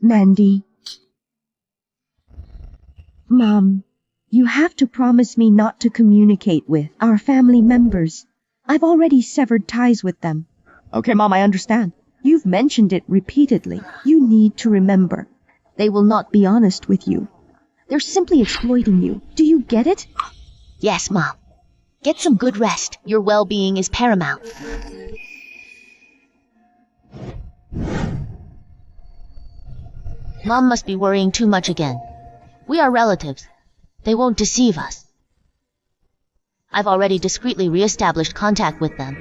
Mandy. Mom, you have to promise me not to communicate with our family members. I've already severed ties with them. Okay, Mom, I understand. You've mentioned it repeatedly. You need to remember. They will not be honest with you. They're simply exploiting you. Do you get it? Yes, Mom. Get some good rest. Your well-being is paramount. Mom must be worrying too much again. We are relatives. They won't deceive us. I've already discreetly re-established contact with them.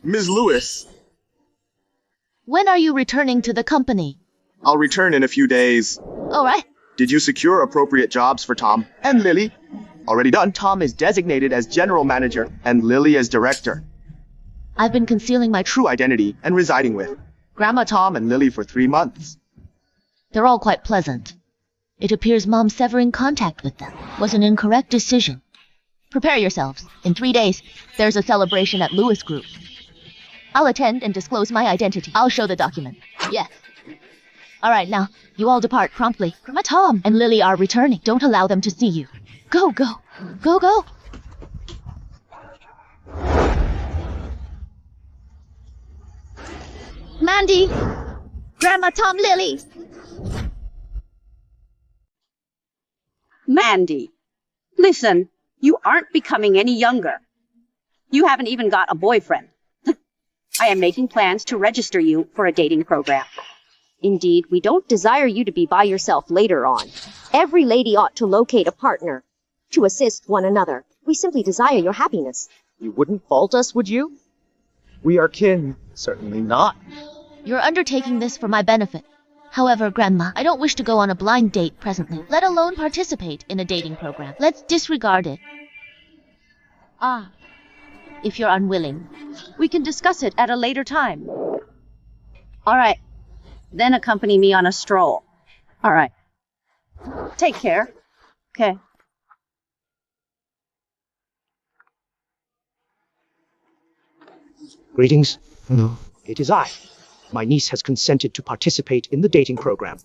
Ms. Lewis. When are you returning to the company? I'll return in a few days. All right. Did you secure appropriate jobs for Tom and Lily? Already done. Tom is designated as general manager and Lily as director. I've been concealing my True identity and residing with Grandma, Tom, and Lily for 3 months. They're all quite pleasant. It appears Mom severing contact with them was an incorrect decision. Prepare yourselves. In 3 days, there's a celebration at Lewis Group. I'll attend and disclose my identity. I'll show the document. Yes. All right, now, you all depart promptly. Grandma, Tom, and Lily are returning. Don't allow them to see you. Go, go. Go, go. Mandy! Grandma, Tom, Lily! Mandy, listen, you aren't becoming any younger. You haven't even got a boyfriend. I am making plans to register you for a dating program. Indeed, we don't desire you to be by yourself later on. Every lady ought to locate a partner to assist one another. We simply desire your happiness. You wouldn't fault us, would you? We are kin. Certainly not. You're undertaking this for my benefit. However, Grandma, I don't wish to go on a blind date presently, let alone participate in a dating program. Let's disregard it. Ah, if you're unwilling, We can discuss it at a later time. All right, then accompany me on a stroll. All right. Take care. Okay. Greetings. It is I. My niece has consented to participate in the dating program.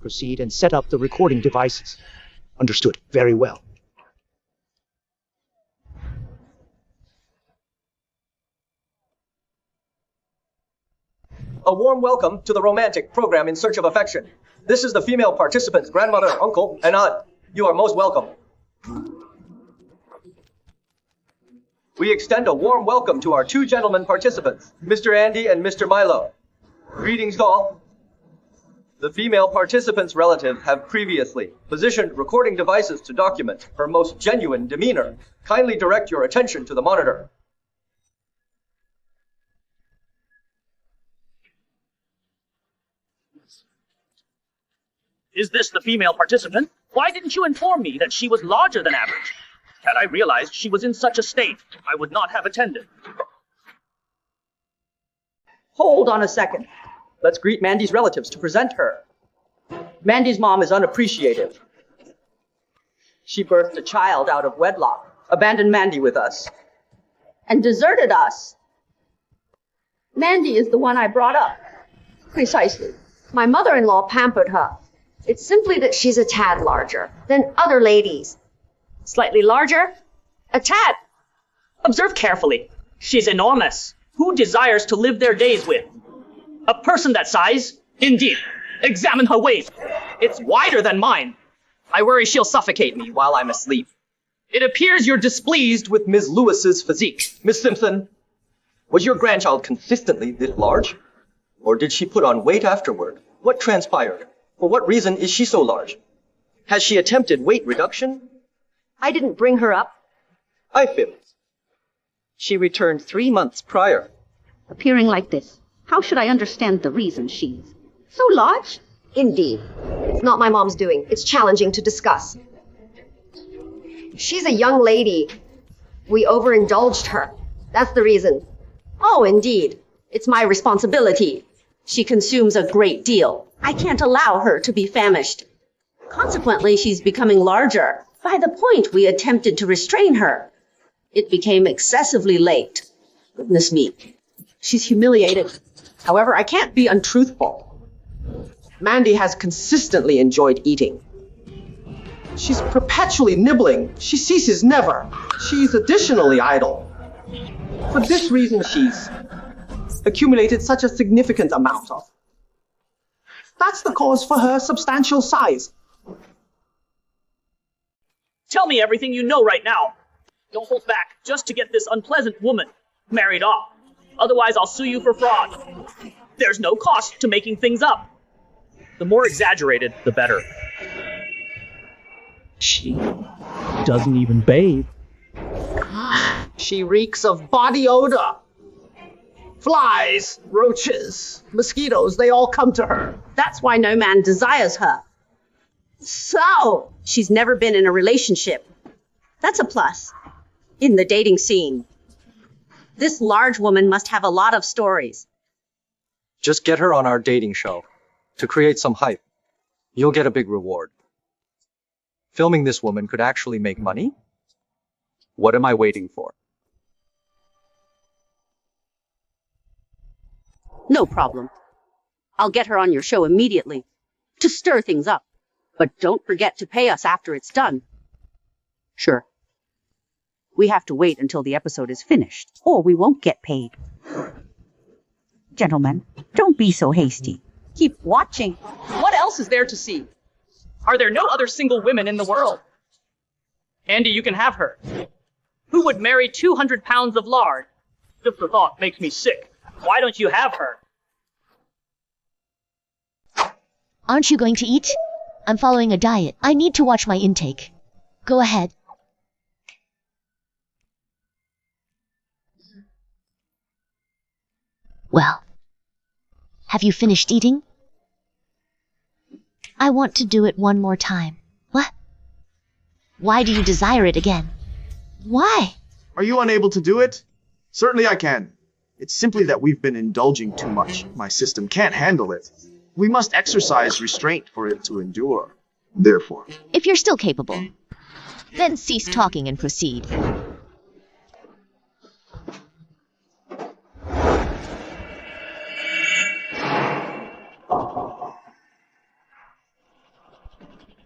Proceed and set up the recording devices. Understood. Very well. A warm welcome to the romantic program in search of affection. This is the female participant's grandmother, uncle, and aunt. You are most welcome. We extend a warm welcome to our 2 gentlemen participants, Mr. Andy and Mr. Milo. Greetings all. The female participant's relative have previously positioned recording devices to document her most genuine demeanor. Kindly direct your attention to the monitor. Is this the female participant? Why didn't you inform me that she was larger than average? Had I realized she was in such a state, I would not have attended. Hold on a second. Let's greet Mandy's relatives to present her. Mandy's mom is unappreciative. She birthed a child out of wedlock, abandoned Mandy with us, And deserted us. Mandy is the one I brought up. Precisely. My mother-in-law pampered her. It's simply that she's a tad larger than other ladies. Slightly larger? A tad. Observe carefully. She's enormous. Who desires to live their days with? A person that size? Indeed. Examine her waist. It's wider than mine. I worry she'll suffocate me while I'm asleep. It appears you're displeased with Ms. Lewis's physique. Miss Simpson, was your grandchild consistently this large? Or did she put on weight afterward? What transpired? For what reason is she so large? Has she attempted weight reduction? I didn't bring her up. I fibbed. She returned 3 months prior. Appearing like this, how should I understand the reason she's so large? Indeed. It's not my mom's doing. It's challenging to discuss. She's a young lady. We overindulged her. That's the reason. Oh, indeed. It's my responsibility. She consumes a great deal. I can't allow her to be famished. Consequently, she's becoming larger. By the point we attempted to restrain her, it became excessively late. Goodness me. She's humiliated. However, I can't be untruthful. Mandy has consistently enjoyed eating. She's perpetually nibbling. She ceases never. She's additionally idle. For this reason, she's accumulated such a significant amount of. That's the cause for her substantial size. Tell me everything you know right now. Don't hold back just to get this unpleasant woman married off. Otherwise, I'll sue you for fraud. There's no cost to making things up. The more exaggerated, the better. She doesn't even bathe. She reeks of body odor. Flies, roaches, mosquitoes, they all come to her. That's why no man desires her. So, she's never been in a relationship. That's a plus. In the dating scene. This large woman must have a lot of stories. Just get her on our dating show. To create some hype. You'll get a big reward. Filming this woman could actually make money? What am I waiting for? No problem. I'll get her on your show immediately. To stir things up. But don't forget to pay us after it's done. Sure. We have to wait until the episode is finished, or we won't get paid. Gentlemen, don't be so hasty. Keep watching. What else is there to see? Are there no other single women in the world? Andy, you can have her. Who would marry 200 pounds of lard? Just the thought makes me sick. Why don't you have her? Aren't you going to eat? I'm following a diet. I need to watch my intake. Go ahead. Well, have you finished eating? I want to do it one more time. What? Why do you desire it again? Why? Are you unable to do it? Certainly I can. It's simply that we've been indulging too much. My system can't handle it. We must exercise restraint for it to endure. Therefore, If you're still capable, then cease talking and proceed.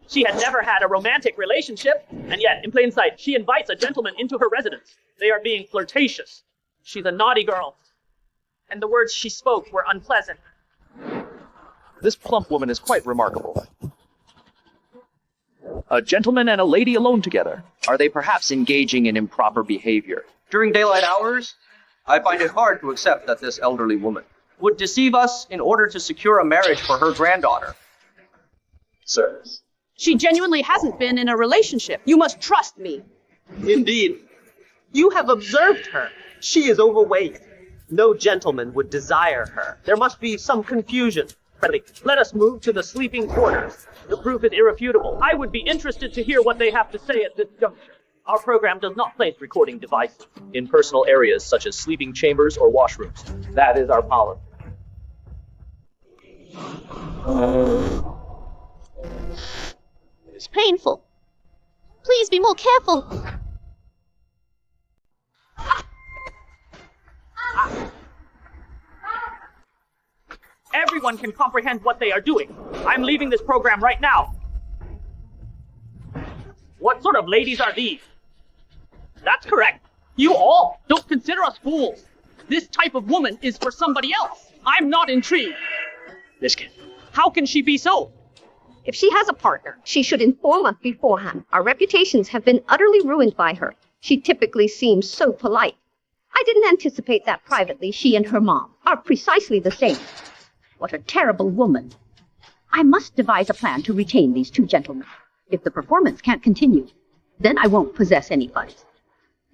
She had never had a romantic relationship, and yet, in plain sight, she invites a gentleman into her residence. They are being flirtatious. She's a naughty girl, and the words she spoke were unpleasant. This plump woman is quite remarkable. A gentleman and a lady alone together. Are they perhaps engaging in improper behavior? During daylight hours, I find it hard to accept that this elderly woman would deceive us in order to secure a marriage for her granddaughter. Sir. She genuinely hasn't been in a relationship. You must trust me. Indeed. You have observed her. She is overweight. No gentleman would desire her. There must be some confusion. Let us move to the sleeping quarters. The proof is irrefutable. I would be interested to hear what they have to say at this juncture. Our program does not place recording devices In personal areas such as sleeping chambers or washrooms. That is our policy. It's painful. Please be more careful. Everyone can comprehend what they are doing. I'm leaving this program right now. What sort of ladies are these? That's correct. You all don't consider us fools. This type of woman is for somebody else. I'm not intrigued. This kid. How can she be so? If she has a partner, she should inform us beforehand. Our reputations have been utterly ruined by her. She typically seems so polite. I didn't anticipate that privately. She and her mom are precisely the same. What a terrible woman. I must devise a plan to retain these two gentlemen. If the performance can't continue, then I won't possess any funds.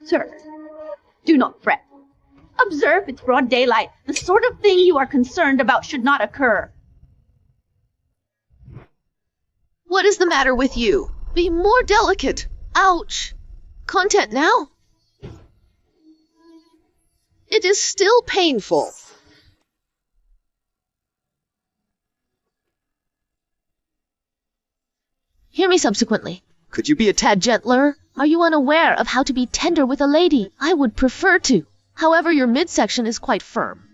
Sir, do not fret. Observe, it's broad daylight. The sort of thing you are concerned about should not occur. What is the matter with you? Be more delicate. Ouch. Content now? It is still painful. Hear me subsequently. Could you be a Tad gentler? Are you unaware of how to be tender with a lady? I would prefer to. However, your midsection is quite firm.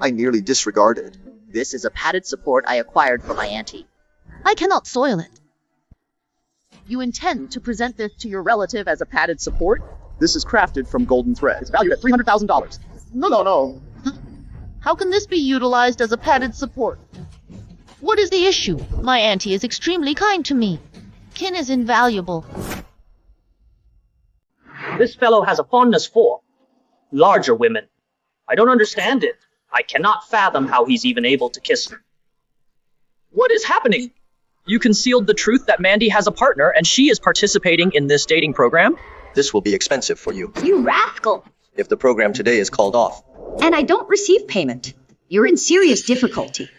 I nearly disregarded. This is a padded support I acquired from my auntie. I cannot soil it. You intend to present this to your relative as a padded support? This is crafted from golden thread. It's valued at $300,000. No. How can this be utilized as a padded support? What is the issue? My auntie is extremely kind to me. Kin is invaluable. This fellow has a fondness for larger women. I don't understand it. I cannot fathom how he's even able to kiss her. What is happening? You concealed the truth that Mandy has a partner and she is participating in this dating program? This will be expensive for you You rascal! if the program today is called off. And I don't receive payment. You're in serious difficulty.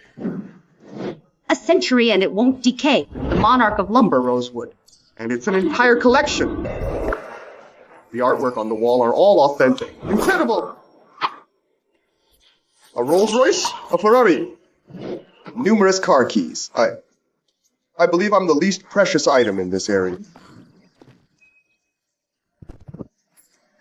A century and it won't decay. The monarch of lumber rosewood. And it's an entire collection. The artwork on the wall are all authentic. Incredible! A Rolls Royce? A Ferrari? Numerous car keys. I believe I'm the least precious item in this area.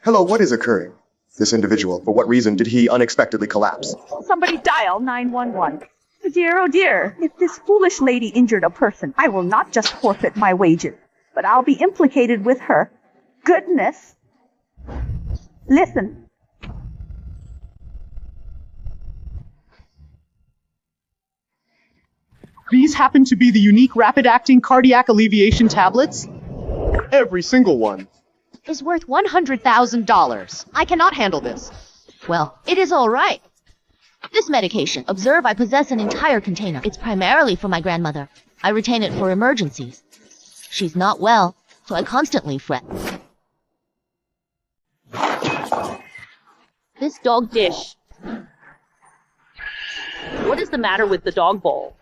Hello, what is occurring? This individual, for what reason did he unexpectedly collapse? Somebody dial 911. Oh dear, if this foolish lady injured a person, I will not just forfeit my wages, but I'll be implicated with her. Goodness. Listen. These happen to be the unique rapid-acting cardiac alleviation tablets? Every single one. Is worth $100,000. I cannot handle this. Well, it is all right. This medication, observe I possess an entire container. It's primarily for my grandmother. I retain it for emergencies. She's not well, so I constantly fret. This dog dish. What is the matter with the dog bowl?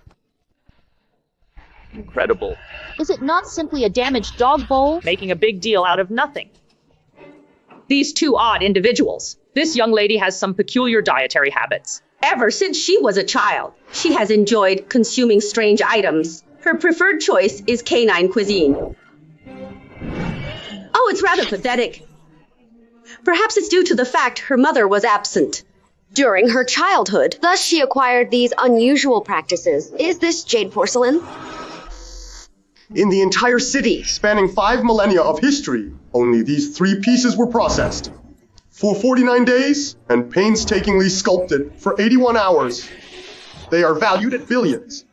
Incredible. Is it not simply a damaged dog bowl? Making a big deal out of nothing. These two odd individuals. This young lady has some peculiar dietary habits. Ever since she was a child, she has enjoyed consuming strange items. Her preferred choice is canine cuisine. Oh, it's rather pathetic. Perhaps it's due to the fact her mother was absent during her childhood. Thus she acquired these unusual practices. Is this jade porcelain? In the entire city, spanning 5 millennia of history, only these 3 pieces were processed. For 49 days, and painstakingly sculpted for 81 hours. They are valued at billions.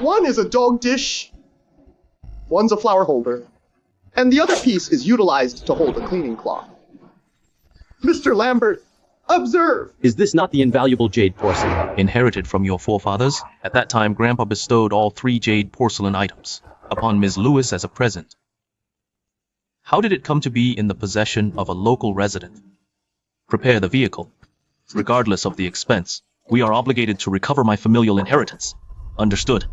One is a dog dish, one's a flower holder, and the other piece is utilized to hold a cleaning cloth. Mr. Lambert, observe! Is this not the invaluable jade porcelain? Inherited from your forefathers? At that time, Grandpa bestowed all 3 jade porcelain items upon Ms. Lewis as a present. How did it come to be in the possession of a local resident? Prepare the vehicle. Regardless of the expense, we are obligated to recover my familial inheritance. Understood?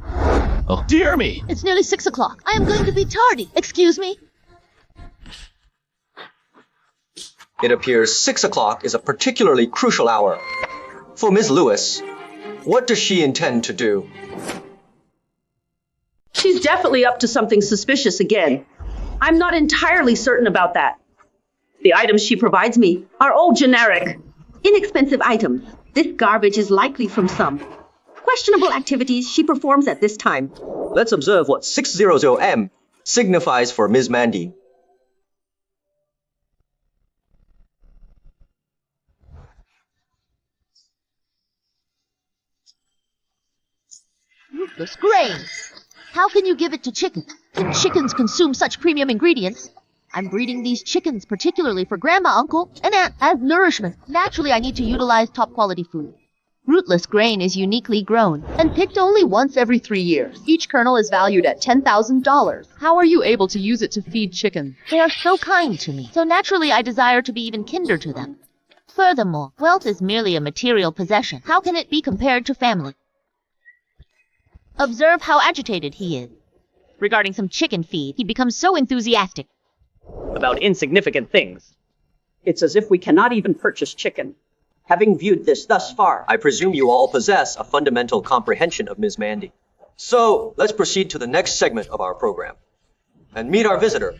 Oh, dear me! It's nearly 6 o'clock. I am going to be tardy. Excuse me? It appears 6 o'clock is a particularly crucial hour. For Ms. Lewis, what does she intend to do? She's definitely up to something suspicious again. I'm not entirely certain about that. The items she provides me are all generic, inexpensive items. This garbage is likely from some questionable activities she performs at this time. Let's observe what 600M signifies for Ms. Mandy. Ruthless grain. How can you give it to chickens? When chickens consume such premium ingredients, I'm breeding these chickens particularly for grandma, uncle, and aunt as nourishment. Naturally, I need to utilize top quality food. Rootless grain is uniquely grown and picked only once every 3 years. Each kernel is valued at $10,000. How are you able to use it to feed chickens? They are so kind to me, so naturally I desire to be even kinder to them. Furthermore, wealth is merely a material possession. How can it be compared to family? Observe how agitated he is. Regarding some chicken feed, he becomes so enthusiastic. About insignificant things. It's as if we cannot even purchase chicken. Having viewed this thus far, I presume you all possess a fundamental comprehension of Ms. Mandy. So, let's proceed to the next segment of our program. And meet our visitor.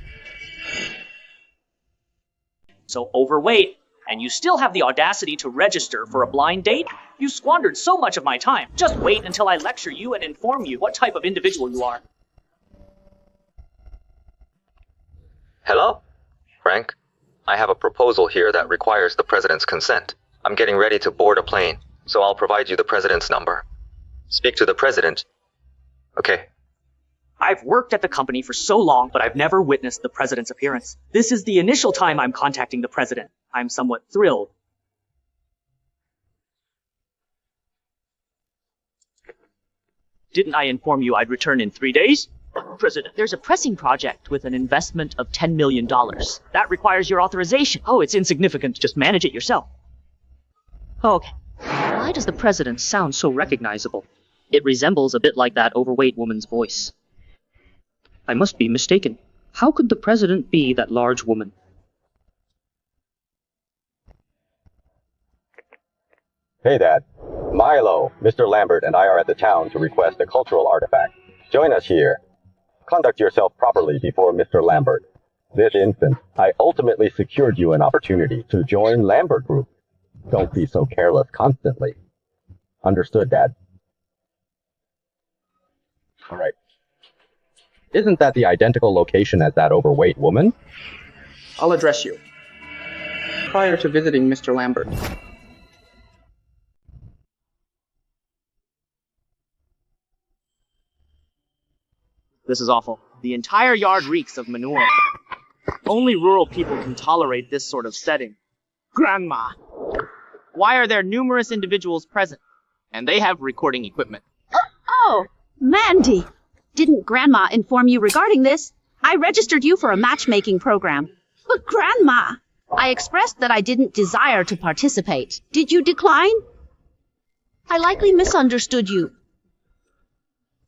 So overweight, and you still have the audacity to register for a blind date? You squandered so much of my time. Just wait until I lecture you and inform you what type of individual you are. Hello? Frank? I have a proposal here that requires the president's consent. I'm getting ready to board a plane, so I'll provide you the president's number. Speak to the president. Okay. I've worked at the company for so long, but I've never witnessed the president's appearance. This is the initial time I'm contacting the president. I'm somewhat thrilled. Didn't I inform you I'd return in 3 days? President, there's a pressing project with an investment of $10 million. That requires your authorization. Oh, it's insignificant. Just manage it yourself. Okay. Why does the president sound so recognizable? It resembles a bit like that overweight woman's voice. I must be mistaken. How could the president be that large woman? Hey, Dad. Milo, Mr. Lambert, and I are at the town to request a cultural artifact. Join us here. Conduct yourself properly before Mr. Lambert. This instant, I ultimately secured you an opportunity to join Lambert Group. Don't be so careless constantly. Understood, Dad? All right. Isn't that the identical location as that overweight woman? I'll address you. Prior to visiting Mr. Lambert. This is awful. The entire yard reeks of manure. Only rural people can tolerate this sort of setting. Grandma! Why are there numerous individuals present? And they have recording equipment. Oh, Mandy! Didn't Grandma inform you regarding this? I registered you for a matchmaking program. But Grandma! I expressed that I didn't desire to participate. Did you decline? I likely misunderstood you.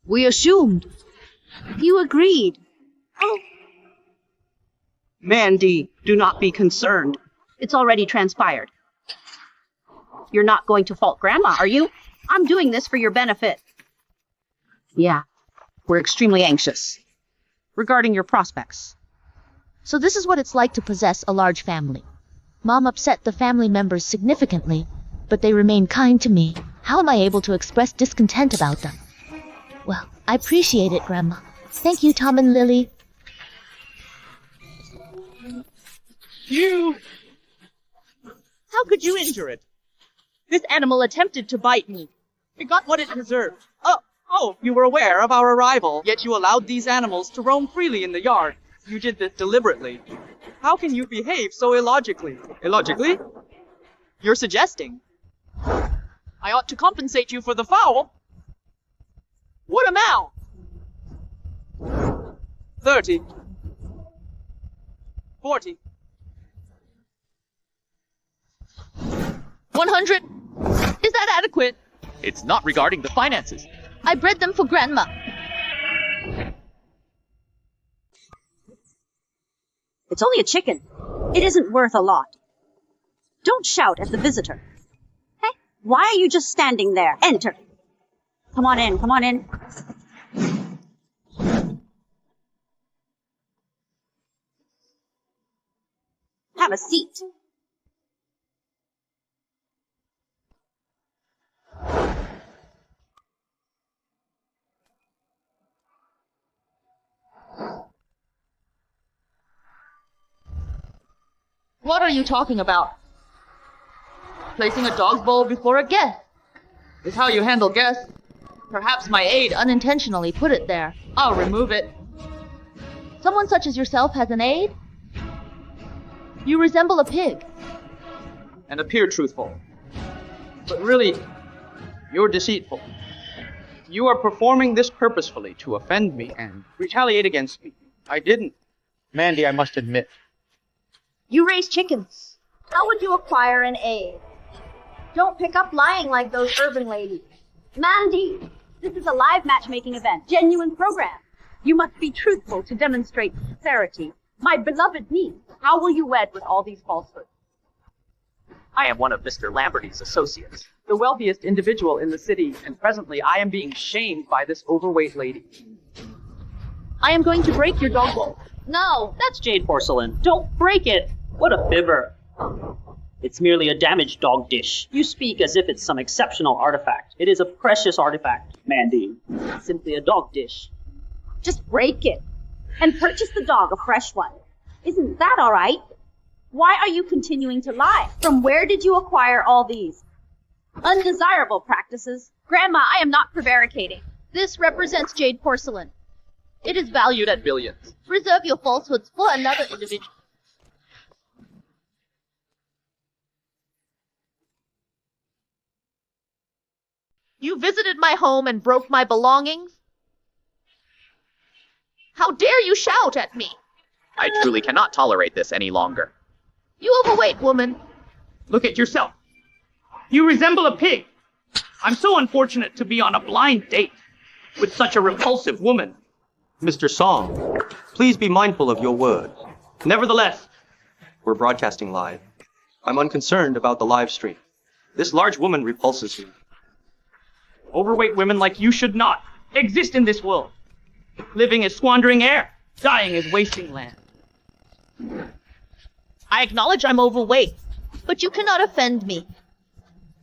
We assumed. You agreed. Oh. Mandy, do not be concerned. It's already transpired. You're not going to fault Grandma, are you? I'm doing this for your benefit. Yeah, we're extremely anxious. Regarding your prospects. So this is what it's like to possess a large family. Mom upset the family members significantly, but they remain kind to me. How am I able to express discontent about them? Well, I appreciate it, Grandma. Thank you, Tom and Lily. You! How could you injure it? This animal attempted to bite me. It got what it deserved. Oh, you were aware of our arrival, yet you allowed these animals to roam freely in the yard. You did this deliberately. How can you behave so illogically? Illogically? You're suggesting I ought to compensate you for the foul? What amount? 30. 40. 100? Is that adequate? It's not regarding the finances. I bred them for Grandma. It's only a chicken. It isn't worth a lot. Don't shout at the visitor. Hey, why are you just standing there? Enter. Come on in, come on in. Have a seat. What are you talking about? Placing a dog's bowl before a guest is how you handle guests. Perhaps my aide unintentionally put it there. I'll remove it. Someone such as yourself has an aide? You resemble a pig. And appear truthful. But really, you're deceitful. You are performing this purposefully to offend me and retaliate against me. I didn't. Mandy, I must admit. You raise chickens. How would you acquire an aide? Don't pick up lying like those urban ladies. Mandy, this is a live matchmaking event. Genuine program. You must be truthful to demonstrate sincerity. My beloved niece, how will you wed with all these falsehoods? I am one of Mr. Lamberty's associates, the wealthiest individual in the city, and presently I am being shamed by this overweight lady. I am going to break your dog bowl. No, that's jade porcelain. Don't break it. What a fibber. It's merely a damaged dog dish. You speak as if it's some exceptional artifact. It is a precious artifact, Mandy. Simply a dog dish. Just break it and purchase the dog a fresh one. Isn't that all right? Why are you continuing to lie? From where did you acquire all these undesirable practices? Grandma, I am not prevaricating. This represents jade porcelain. It is valued at billions. Reserve your falsehoods for another individual. You visited my home and broke my belongings? How dare you shout at me? I truly cannot tolerate this any longer. You overweight woman. Look at yourself. You resemble a pig. I'm so unfortunate to be on a blind date with such a repulsive woman. Mr. Song, please be mindful of your words. Nevertheless, We're broadcasting live. I'm unconcerned about the live stream. This large woman repulses me. overweight women like you should not exist in this world. Living is squandering air. Dying is wasting land. I acknowledge I'm overweight, but you cannot offend me.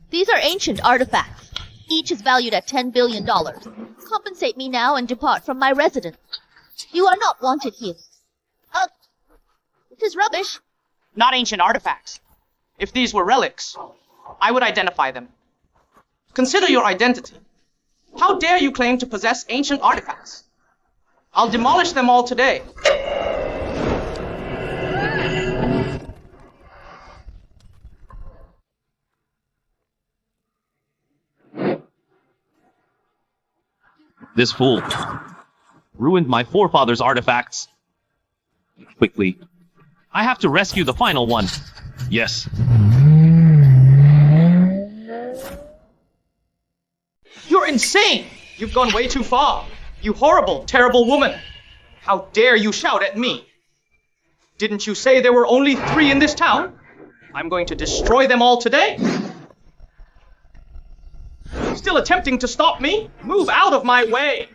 These are ancient artifacts. Each is valued at $10 billion. Compensate me now and depart from my residence. You are not wanted here. It is rubbish. Not ancient artifacts. If these were relics, I would identify them. Consider your identity. How dare you claim to possess ancient artifacts? I'll demolish them all today. This fool ruined my forefathers' artifacts. Quickly, I have to rescue the final one. Yes. You're insane! You've gone way too far. You horrible, terrible woman. How dare you shout at me? Didn't you say there were only 3 in this town? I'm going to destroy them all today. Still attempting to stop me? Move out of my way.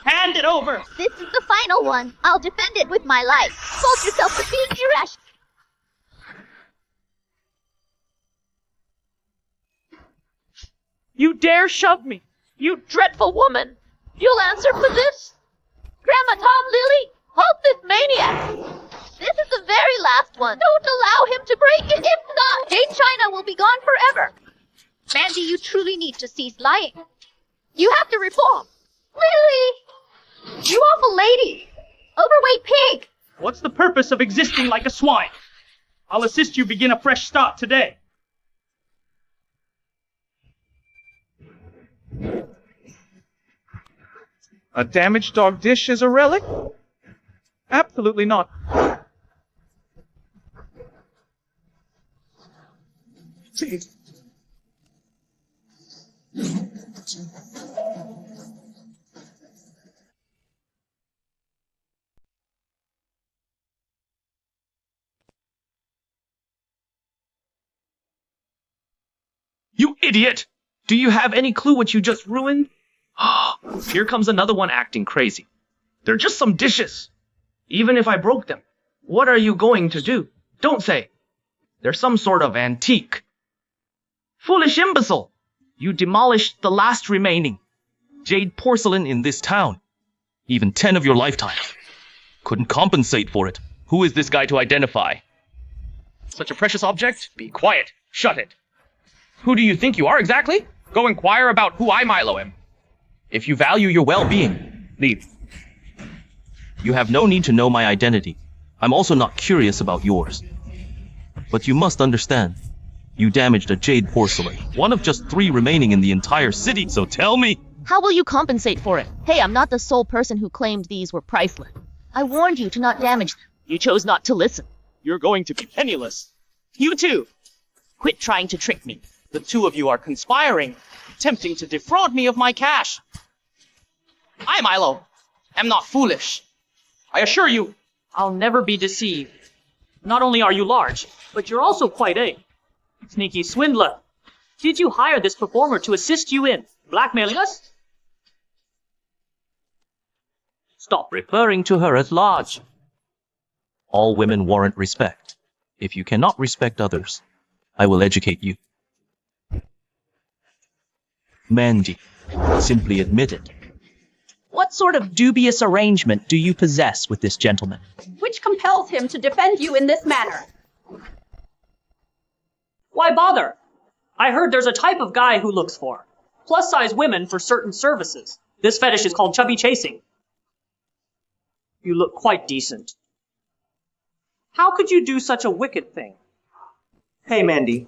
Hand it over. This is the final one. I'll defend it with my life. Hold yourself to being irrational. You dare shove me. You dreadful woman! You'll answer for this? Grandma Tom Lily, hold this maniac! This is the very last one. Don't allow him to break it. If not, Jade China will be gone forever. Mandy, you truly need to cease lying. You have to reform. Lily! You awful lady! Overweight pig! What's the purpose of existing like a swine? I'll assist you begin a fresh start today. A damaged dog dish is a relic? Absolutely not. You idiot! Do you have any clue what you just ruined? Here comes another one acting crazy. They're just some dishes. Even if I broke them, what are you going to do? Don't say. They're some sort of antique. Foolish imbecile! You demolished the last remaining jade porcelain in this town. Even 10 of your lifetimes. Couldn't compensate for it. Who is this guy to identify? Such a precious object? Be quiet. Shut it. Who do you think you are exactly? Go inquire about who I Milo am. If you value your well-being, leave. You have no need to know my identity. I'm also not curious about yours. But you must understand, you damaged a jade porcelain, one of just 3 remaining in the entire city, so tell me! How will you compensate for it? Hey, I'm not the sole person who claimed these were priceless. I warned you to not damage them. You chose not to listen. You're going to be penniless. You too. Quit trying to trick me. The 2 of you are conspiring, attempting to defraud me of my cash. I, Milo, am not foolish. I assure you, I'll never be deceived. Not only are you large, but you're also quite a sneaky swindler. Did you hire this performer to assist you in blackmailing us? Stop referring to her as large. All women warrant respect. If you cannot respect others, I will educate you. Mandy, simply admit it. What sort of dubious arrangement do you possess with this gentleman? Which compels him to defend you in this manner. Why bother? I heard there's a type of guy who looks for plus-size women for certain services. This fetish is called chubby chasing. You look quite decent. How could you do such a wicked thing? Hey, Mandy.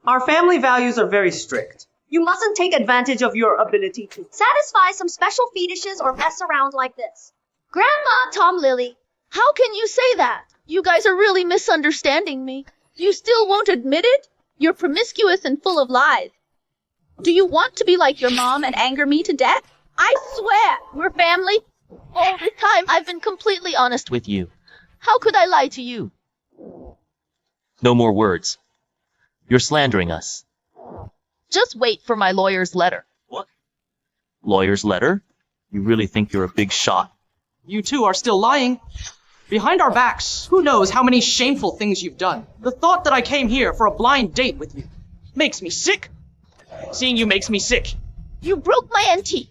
Our family values are very strict. You mustn't take advantage of your ability to satisfy some special fetishes or mess around like this. Grandma, Tom Lily, how can you say that? You guys are really misunderstanding me. You still won't admit it? You're promiscuous and full of lies. Do you want to be like your mom and anger me to death? I swear, we're family. All this time, I've been completely honest with you. How could I lie to you? No more words. You're slandering us. Just wait for my lawyer's letter. What? Lawyer's letter? You really think you're a big shot? You two are still lying. Behind our backs, who knows how many shameful things you've done. The thought that I came here for a blind date with you makes me sick. Seeing you makes me sick. You broke my antique.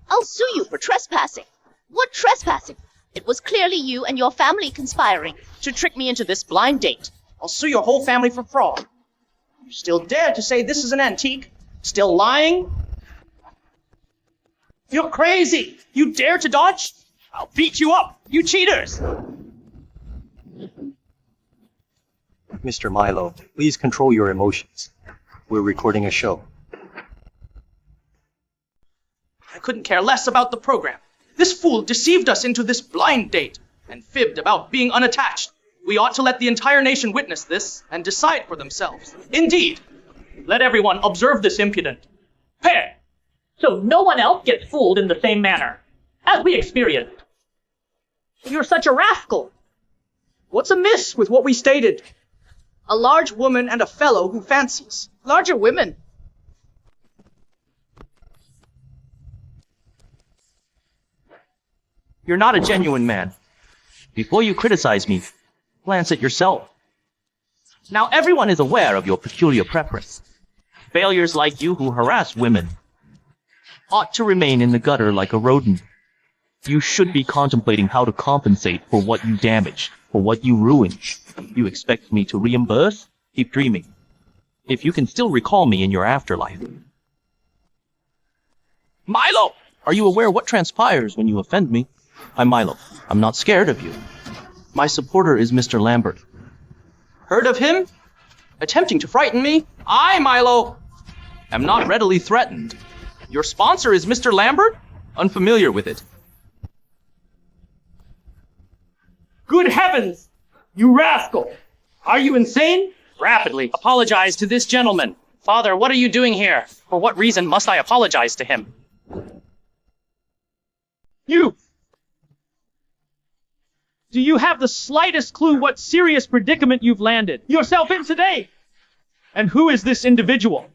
I'll sue you for trespassing. What trespassing? It was clearly you and your family conspiring to trick me into this blind date. I'll sue your whole family for fraud. You still dare to say this is an antique? Still lying? You're crazy! You dare to dodge? I'll beat you up, you cheaters! Mr. Milo, please control your emotions. We're recording a show. I couldn't care less about the program. This fool deceived us into this blind date and fibbed about being unattached. We ought to let the entire nation witness this and decide for themselves. Indeed, let everyone observe this impudent pair, so no one else gets fooled in the same manner, as we experienced. You're such a rascal. What's amiss with what we stated? A large woman and a fellow who fancies larger women. You're not a genuine man. Before you criticize me, glance at yourself. Now everyone is aware of your peculiar preference. Failures like you who harass women ought to remain in the gutter like a rodent. You should be contemplating how to compensate for what you damaged, for what you ruined. You expect me to reimburse? Keep dreaming. If you can still recall me in your afterlife. Milo! Are you aware what transpires when you offend me? I'm Milo. I'm not scared of you. My supporter is Mr. Lambert. Heard of him? Attempting to frighten me? I, Milo, am not readily threatened. Your sponsor is Mr. Lambert? Unfamiliar with it. Good heavens! You rascal! Are you insane? Rapidly, apologize to this gentleman. Father, what are you doing here? For what reason must I apologize to him? You! Do you have the slightest clue what serious predicament you've landed yourself in today? And who is this individual?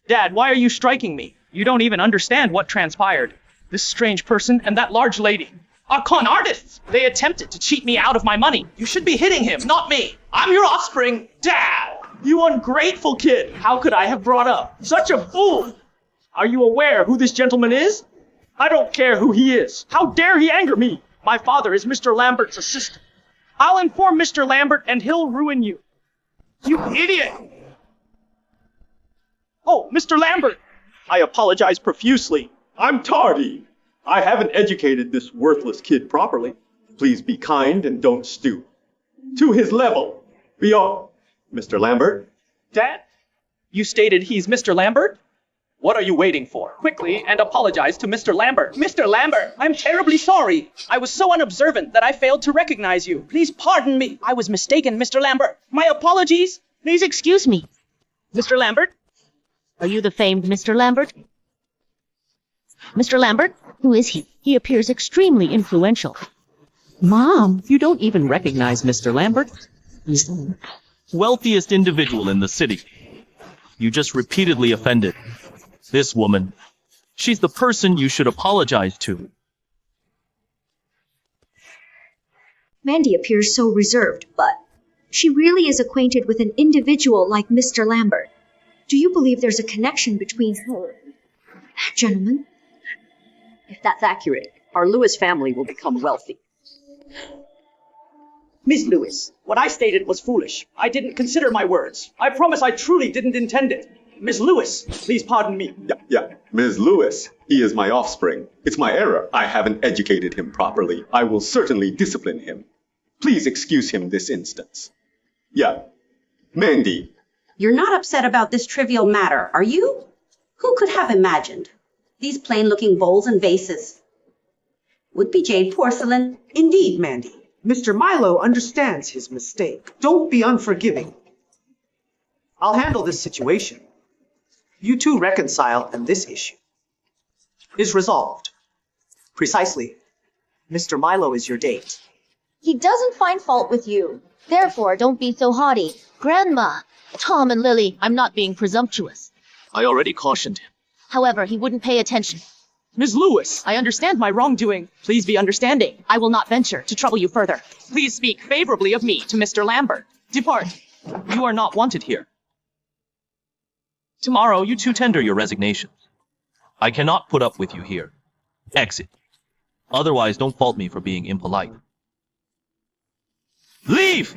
Dad, why are you striking me? You don't even understand what transpired. This strange person and that large lady are con artists. They attempted to cheat me out of my money. You should be hitting him, not me. I'm your offspring. Dad! You ungrateful kid! How could I have brought up such a fool? Are you aware who this gentleman is? I don't care who he is. How dare he anger me? My father is Mr. Lambert's assistant. I'll inform Mr. Lambert and he'll ruin you. You idiot! Oh, Mr. Lambert! I apologize profusely. I'm tardy. I haven't educated this worthless kid properly. Please be kind and don't stoop to his level. Beyond. Mr. Lambert? Dad? You stated he's Mr. Lambert? What are you waiting for? Quickly, and apologize to Mr. Lambert. Mr. Lambert, I'm terribly sorry. I was so unobservant that I failed to recognize you. Please pardon me. I was mistaken, Mr. Lambert. My apologies. Please excuse me. Mr. Lambert? Are you the famed Mr. Lambert? Mr. Lambert? Who is he? He appears extremely influential. Mom, you don't even recognize Mr. Lambert? He's the Wealthiest individual in the city. You just repeatedly offended. This woman. She's the person you should apologize to. Mandy appears so reserved, but she really is acquainted with an individual like Mr. Lambert. Do you believe there's a connection between her and that gentleman? If that's accurate, our Lewis family will become wealthy. Miss Lewis, what I stated was foolish. I didn't consider my words. I promise I truly didn't intend it. Miss Lewis, please pardon me. Yeah. Ms. Lewis, he is my offspring. It's my error. I haven't educated him properly. I will certainly discipline him. Please excuse him this instance. Yeah. Mandy. You're not upset about this trivial matter, are you? Who could have imagined? These plain-looking bowls and vases would be jade porcelain. Indeed, Mandy. Mr. Milo understands his mistake. Don't be unforgiving. I'll handle this situation. You two reconcile, and this issue is resolved. Precisely. Mr. Milo is your date. He doesn't find fault with you. Therefore, don't be so haughty. Grandma, Tom and Lily, I'm not being presumptuous. I already cautioned him. However, he wouldn't pay attention. Ms. Lewis, I understand my wrongdoing. Please be understanding. I will not venture to trouble you further. Please speak favorably of me to Mr. Lambert. Depart. You are not wanted here. Tomorrow, you two tender your resignations. I cannot put up with you here. Exit. Otherwise, don't fault me for being impolite. Leave!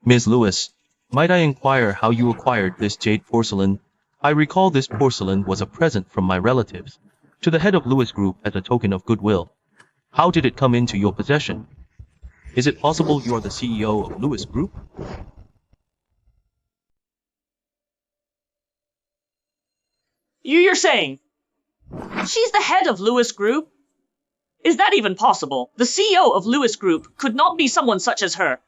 Ms. Lewis, might I inquire how you acquired this jade porcelain? I recall this porcelain was a present from my relatives to the head of Lewis Group as a token of goodwill. How did it come into your possession? Is it possible you are the CEO of Lewis Group? You're saying she's the head of Lewis Group? Is that even possible? The CEO of Lewis Group could not be someone such as her.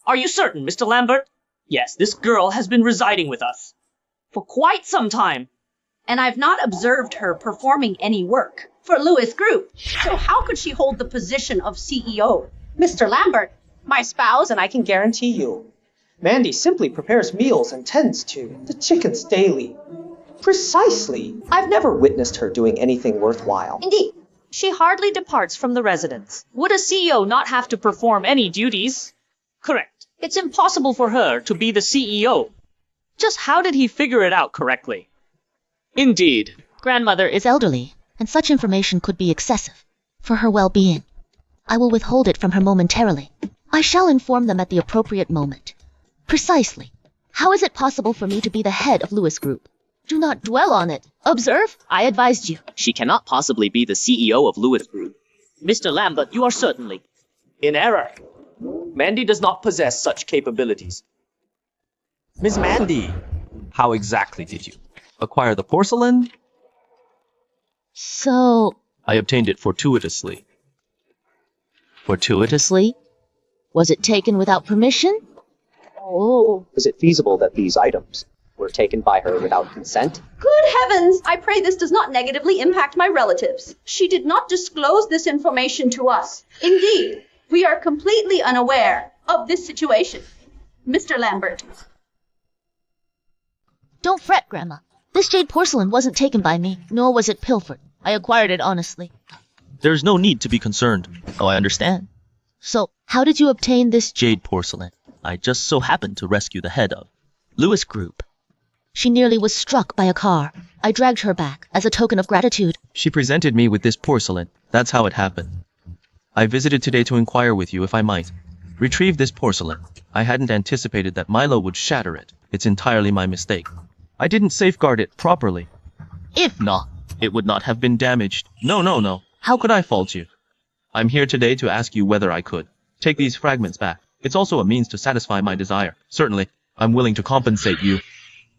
Are you certain, Mr. Lambert? Yes, this girl has been residing with us for quite some time. And I've not observed her performing any work for Lewis Group. So how could she hold the position of CEO? Mr. Lambert, my spouse, and I can guarantee you. Mandy simply prepares meals and tends to the chickens daily. Precisely. I've never witnessed her doing anything worthwhile. Indeed. She hardly departs from the residence. Would a CEO not have to perform any duties? Correct. It's impossible for her to be the CEO. Just how did he figure it out correctly? Indeed. Grandmother is elderly, and such information could be excessive for her well-being. I will withhold it from her momentarily. I shall inform them at the appropriate moment. Precisely. How is it possible for me to be the head of Lewis Group? Do not dwell on it. Observe, I advised you. She cannot possibly be the CEO of Lewis Group. Mr. Lambert, you are certainly in error. Mandy does not possess such capabilities. Miss Mandy, how exactly did you acquire the porcelain? So... I obtained it fortuitously. Fortuitously? Was it taken without permission? Oh. Is it feasible that these items were taken by her without consent? Good heavens! I pray this does not negatively impact my relatives. She did not disclose this information to us. Indeed, we are completely unaware of this situation. Mr. Lambert. Don't fret, Grandma. This jade porcelain wasn't taken by me, nor was it pilfered. I acquired it honestly. There's no need to be concerned. Oh, I understand. So, how did you obtain this jade porcelain? I just so happened to rescue the head of Lewis Group. She nearly was struck by a car. I dragged her back as a token of gratitude. She presented me with this porcelain. That's how it happened. I visited today to inquire with you if I might retrieve this porcelain. I hadn't anticipated that Milo would shatter it. It's entirely my mistake. I didn't safeguard it properly. If not, it would not have been damaged. No. How could I fault you? I'm here today to ask you whether I could take these fragments back. It's also a means to satisfy my desire. Certainly, I'm willing to compensate you.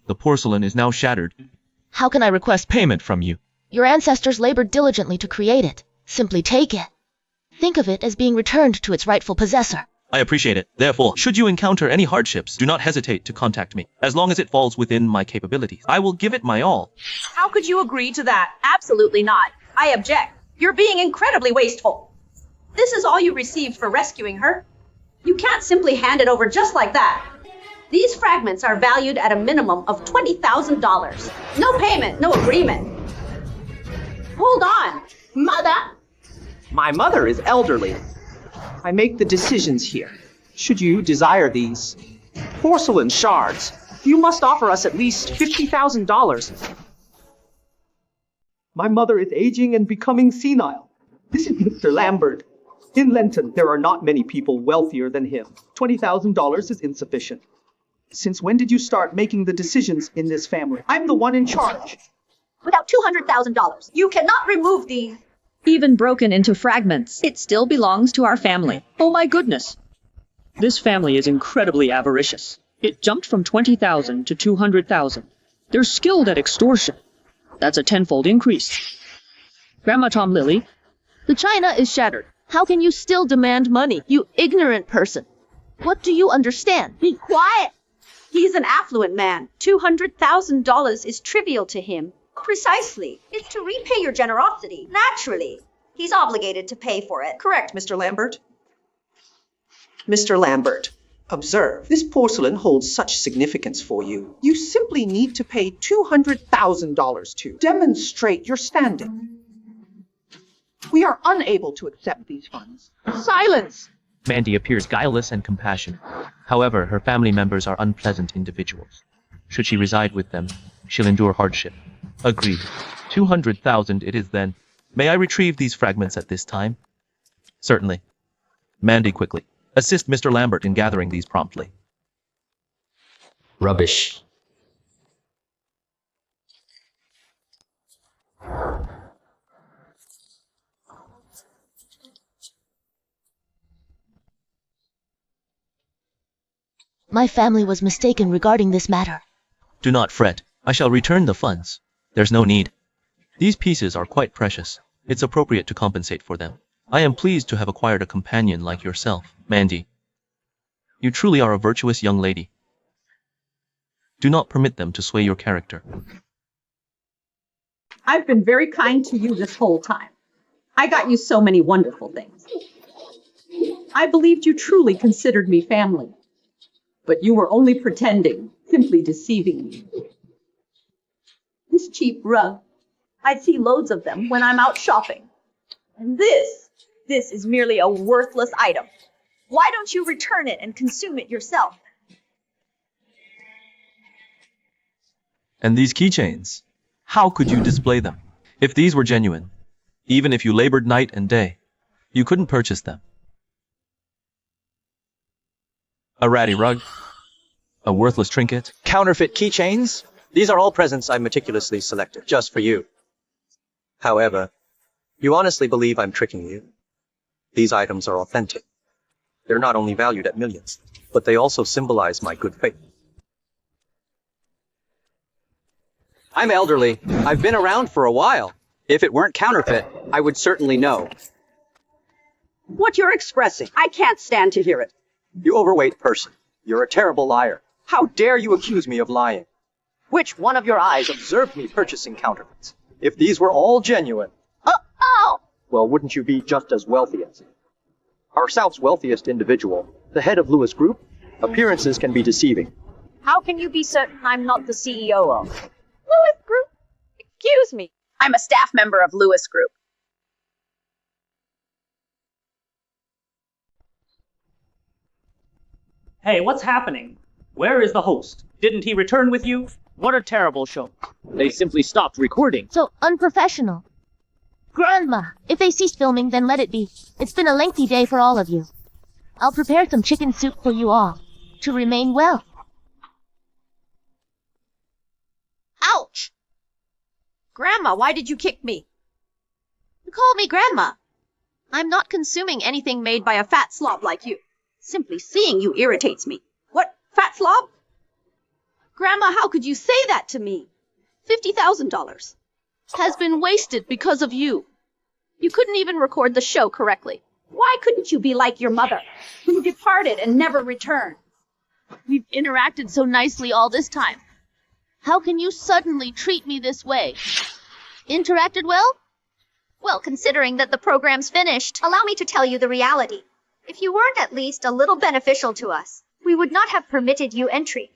The porcelain is now shattered. How can I request payment from you? Your ancestors labored diligently to create it. Simply take it. Think of it as being returned to its rightful possessor. I appreciate it. Therefore, should you encounter any hardships, do not hesitate to contact me. As long as it falls within my capabilities, I will give it my all. How could you agree to that? Absolutely not. I object. You're being incredibly wasteful. This is all you received for rescuing her. You can't simply hand it over just like that. These fragments are valued at a minimum of $20,000. No payment, no agreement. Hold on, mother. My mother is elderly. I make the decisions here. Should you desire these porcelain shards, you must offer us at least $50,000. My mother is aging and becoming senile. This is Mr. Lambert. In Lenton, there are not many people wealthier than him. $20,000 is insufficient. Since when did you start making the decisions in this family? I'm the one in charge. Without $200,000, you cannot remove these. Even broken into fragments, it still belongs to our family. Oh my goodness. This family is incredibly avaricious. It jumped from 20,000 to 200,000. They're skilled at extortion. That's a tenfold increase. Grandma Tom Lily, the china is shattered. How can you still demand money, you ignorant person? What do you understand? Be quiet. He's an affluent man. $200,000 is trivial to him. Precisely. It's to repay your generosity. Naturally. He's obligated to pay for it. Correct, Mr. Lambert. Mr. Lambert, observe. This porcelain holds such significance for you. You simply need to pay $200,000 to demonstrate your standing. We are unable to accept these funds. Silence! Mandy appears guileless and compassionate. However, her family members are unpleasant individuals. Should she reside with them, she'll endure hardship. Agreed. 200,000 it is then. May I retrieve these fragments at this time? Certainly. Mandy, quickly. Assist Mr. Lambert in gathering these promptly. Rubbish. My family was mistaken regarding this matter. Do not fret. I shall return the funds. There's no need. These pieces are quite precious. It's appropriate to compensate for them. I am pleased to have acquired a companion like yourself, Mandy. You truly are a virtuous young lady. Do not permit them to sway your character. I've been very kind to you this whole time. I got you so many wonderful things. I believed you truly considered me family. But you were only pretending, simply deceiving me. This cheap rug, I see loads of them when I'm out shopping. And this is merely a worthless item. Why don't you return it and consume it yourself? And these keychains, how could you display them? If these were genuine, even if you labored night and day, you couldn't purchase them. A ratty rug, a worthless trinket. Counterfeit keychains? These are all presents I meticulously selected, just for you. However, you honestly believe I'm tricking you. These items are authentic. They're not only valued at millions, but they also symbolize my good faith. I'm elderly. I've been around for a while. If it weren't counterfeit, I would certainly know. What you're expressing, I can't stand to hear it. You overweight person. You're a terrible liar. How dare you accuse me of lying? Which one of your eyes observed me purchasing counterfeits? If these were all genuine, Oh! well, wouldn't you be just as wealthy as him? Our South's wealthiest individual, the head of Lewis Group, appearances can be deceiving. How can you be certain I'm not the CEO of Lewis Group? Excuse me. I'm a staff member of Lewis Group. Hey, what's happening? Where is the host? Didn't he return with you? What a terrible show. They simply stopped recording. So unprofessional. Grandma, if they cease filming, then let it be. It's been a lengthy day for all of you. I'll prepare some chicken soup for you all, to remain well. Ouch! Grandma, why did you kick me? You called me Grandma. I'm not consuming anything made by a fat slob like you. Simply seeing you irritates me. What? Fat slob? Grandma, how could you say that to me? $50,000 has been wasted because of you. You couldn't even record the show correctly. Why couldn't you be like your mother, who departed and never returned? We've interacted so nicely all this time. How can you suddenly treat me this way? Interacted well? Well, considering that the program's finished, allow me to tell you the reality. If you weren't at least a little beneficial to us, we would not have permitted you entry.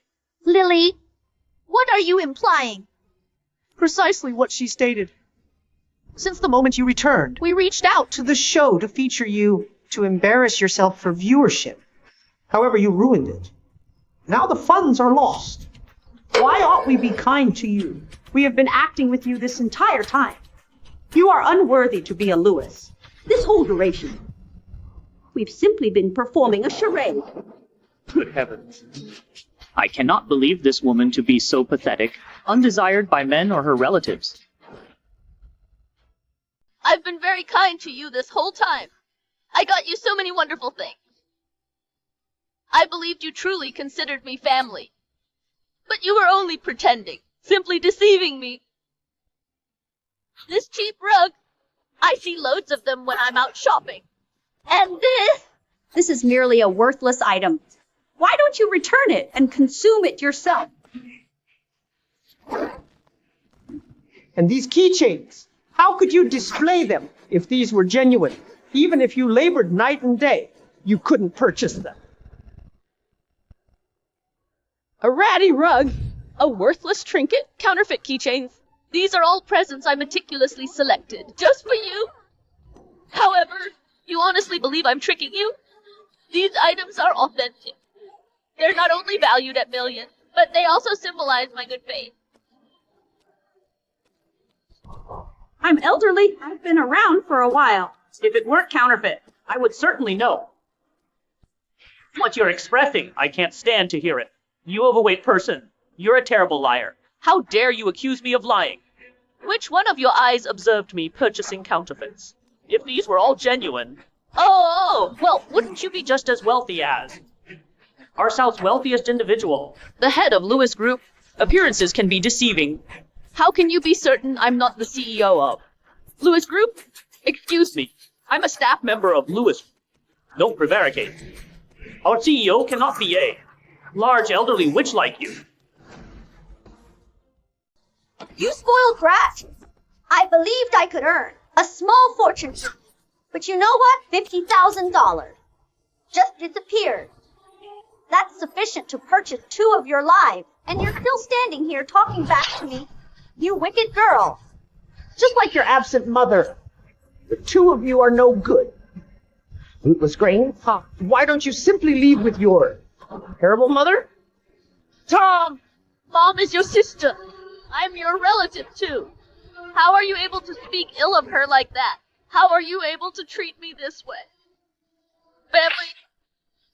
Lily, what are you implying? Precisely what she stated. Since the moment you returned, we reached out to the show to feature you, to embarrass yourself for viewership. However, you ruined it. Now the funds are lost. Why ought we be kind to you? We have been acting with you this entire time. You are unworthy to be a Lewis. This whole duration. We've simply been performing a charade. Good heavens. I cannot believe this woman to be so pathetic, undesired by men or her relatives. I've been very kind to you this whole time. I got you so many wonderful things. I believed you truly considered me family. But you were only pretending, simply deceiving me. This cheap rug, I see loads of them when I'm out shopping. And this? This is merely a worthless item. Why don't you return it and consume it yourself? And these keychains, how could you display them if these were genuine? Even if you labored night and day, you couldn't purchase them. A ratty rug, a worthless trinket, counterfeit keychains. These are all presents I meticulously selected, just for you. However, you honestly believe I'm tricking you? These items are authentic. They're not only valued at millions, but they also symbolize my good faith. I'm elderly. I've been around for a while. If it weren't counterfeit, I would certainly know. What you're expressing, I can't stand to hear it. You overweight person, you're a terrible liar. How dare you accuse me of lying? Which one of your eyes observed me purchasing counterfeits? If these were all genuine... Oh, well, wouldn't you be just as wealthy as... our South's wealthiest individual? The head of Lewis Group. Appearances can be deceiving. How can you be certain I'm not the CEO of Lewis Group? Excuse me, I'm a staff member of Lewis. Don't prevaricate. Our CEO cannot be a large elderly witch like you. You spoiled brat. I believed I could earn a small fortune. But you know what? $50,000 just disappeared. That's sufficient to purchase 2 of your lives. And you're still standing here talking back to me. You wicked girl. Just like your absent mother. The 2 of you are no good. Rootless grain, why don't you simply leave with your terrible mother? Tom! Mom is your sister. I'm your relative, too. How are you able to speak ill of her like that? How are you able to treat me this way? Family,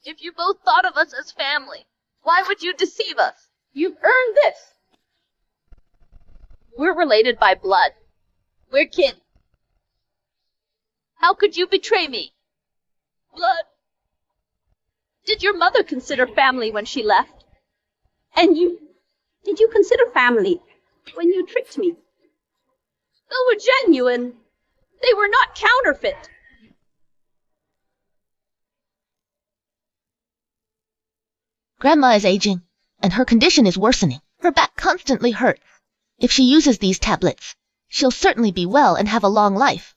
if you both thought of us as family, why would you deceive us? You've earned this. We're related by blood. We're kin. How could you betray me? Blood. Did your mother consider family when she left? And you, did you consider family when you tricked me? They were genuine. They were not counterfeit. Grandma is aging, and her condition is worsening. Her back constantly hurts. If she uses these tablets, she'll certainly be well and have a long life.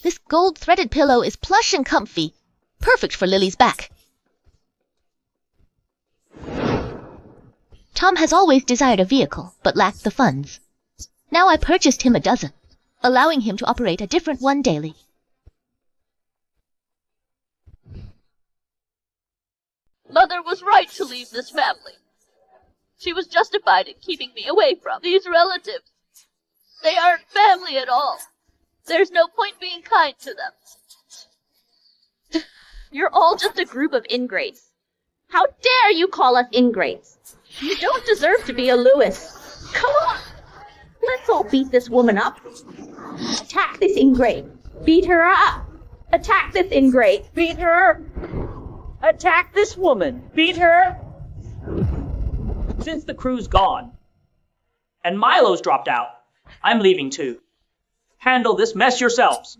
This gold-threaded pillow is plush and comfy, perfect for Lily's back. Tom has always desired a vehicle, but lacked the funds. Now I purchased him a dozen, allowing him to operate a different one daily. Mother was right to leave this family. She was justified in keeping me away from these relatives. They aren't family at all. There's no point being kind to them. You're all just a group of ingrates. How dare you call us ingrates? You don't deserve to be a Lewis. Come on. Let's all beat this woman up. Attack this ingrate. Beat her up. Attack this ingrate. Beat her. Attack this woman. Beat her. Since the crew's gone, and Milo's dropped out, I'm leaving too. Handle this mess yourselves.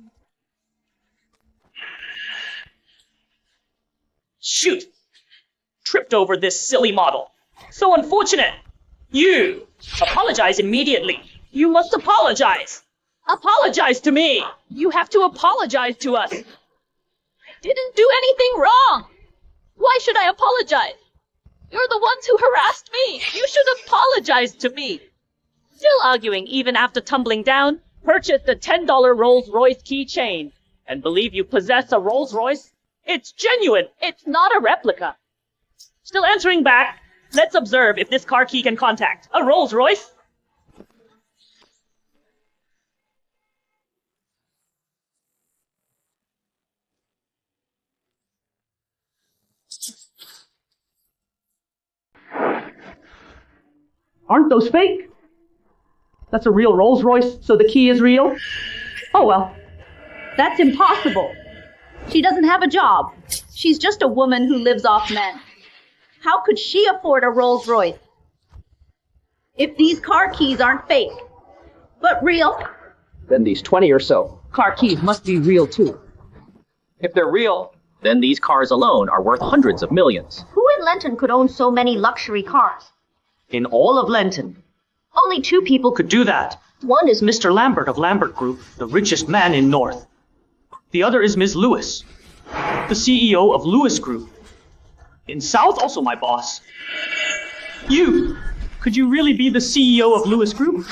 Shoot! Tripped over this silly model. So unfortunate. You! Apologize immediately. You must apologize. Apologize to me. You have to apologize to us. I didn't do anything wrong. Why should I apologize? You're the ones who harassed me. You should apologize to me. Still arguing even after tumbling down? Purchased a $10 Rolls-Royce keychain. And believe you possess a Rolls-Royce? It's genuine. It's not a replica. Still answering back. Let's observe if this car key can contact a Rolls-Royce. Aren't those fake? That's a real Rolls-Royce, so the key is real? Oh well. That's impossible. She doesn't have a job. She's just a woman who lives off men. How could she afford a Rolls-Royce? If these car keys aren't fake, but real, Then these 20 or so car keys must be real too. If they're real, then these cars alone are worth hundreds of millions. Who in Lenton could own so many luxury cars? In all of Lenton, Only 2 people could do that. One is Mr. Lambert of Lambert Group, the richest man in North. The other is Ms. Lewis, the CEO of Lewis Group. In South, also my boss. You! Could you really be the CEO of Lewis Group?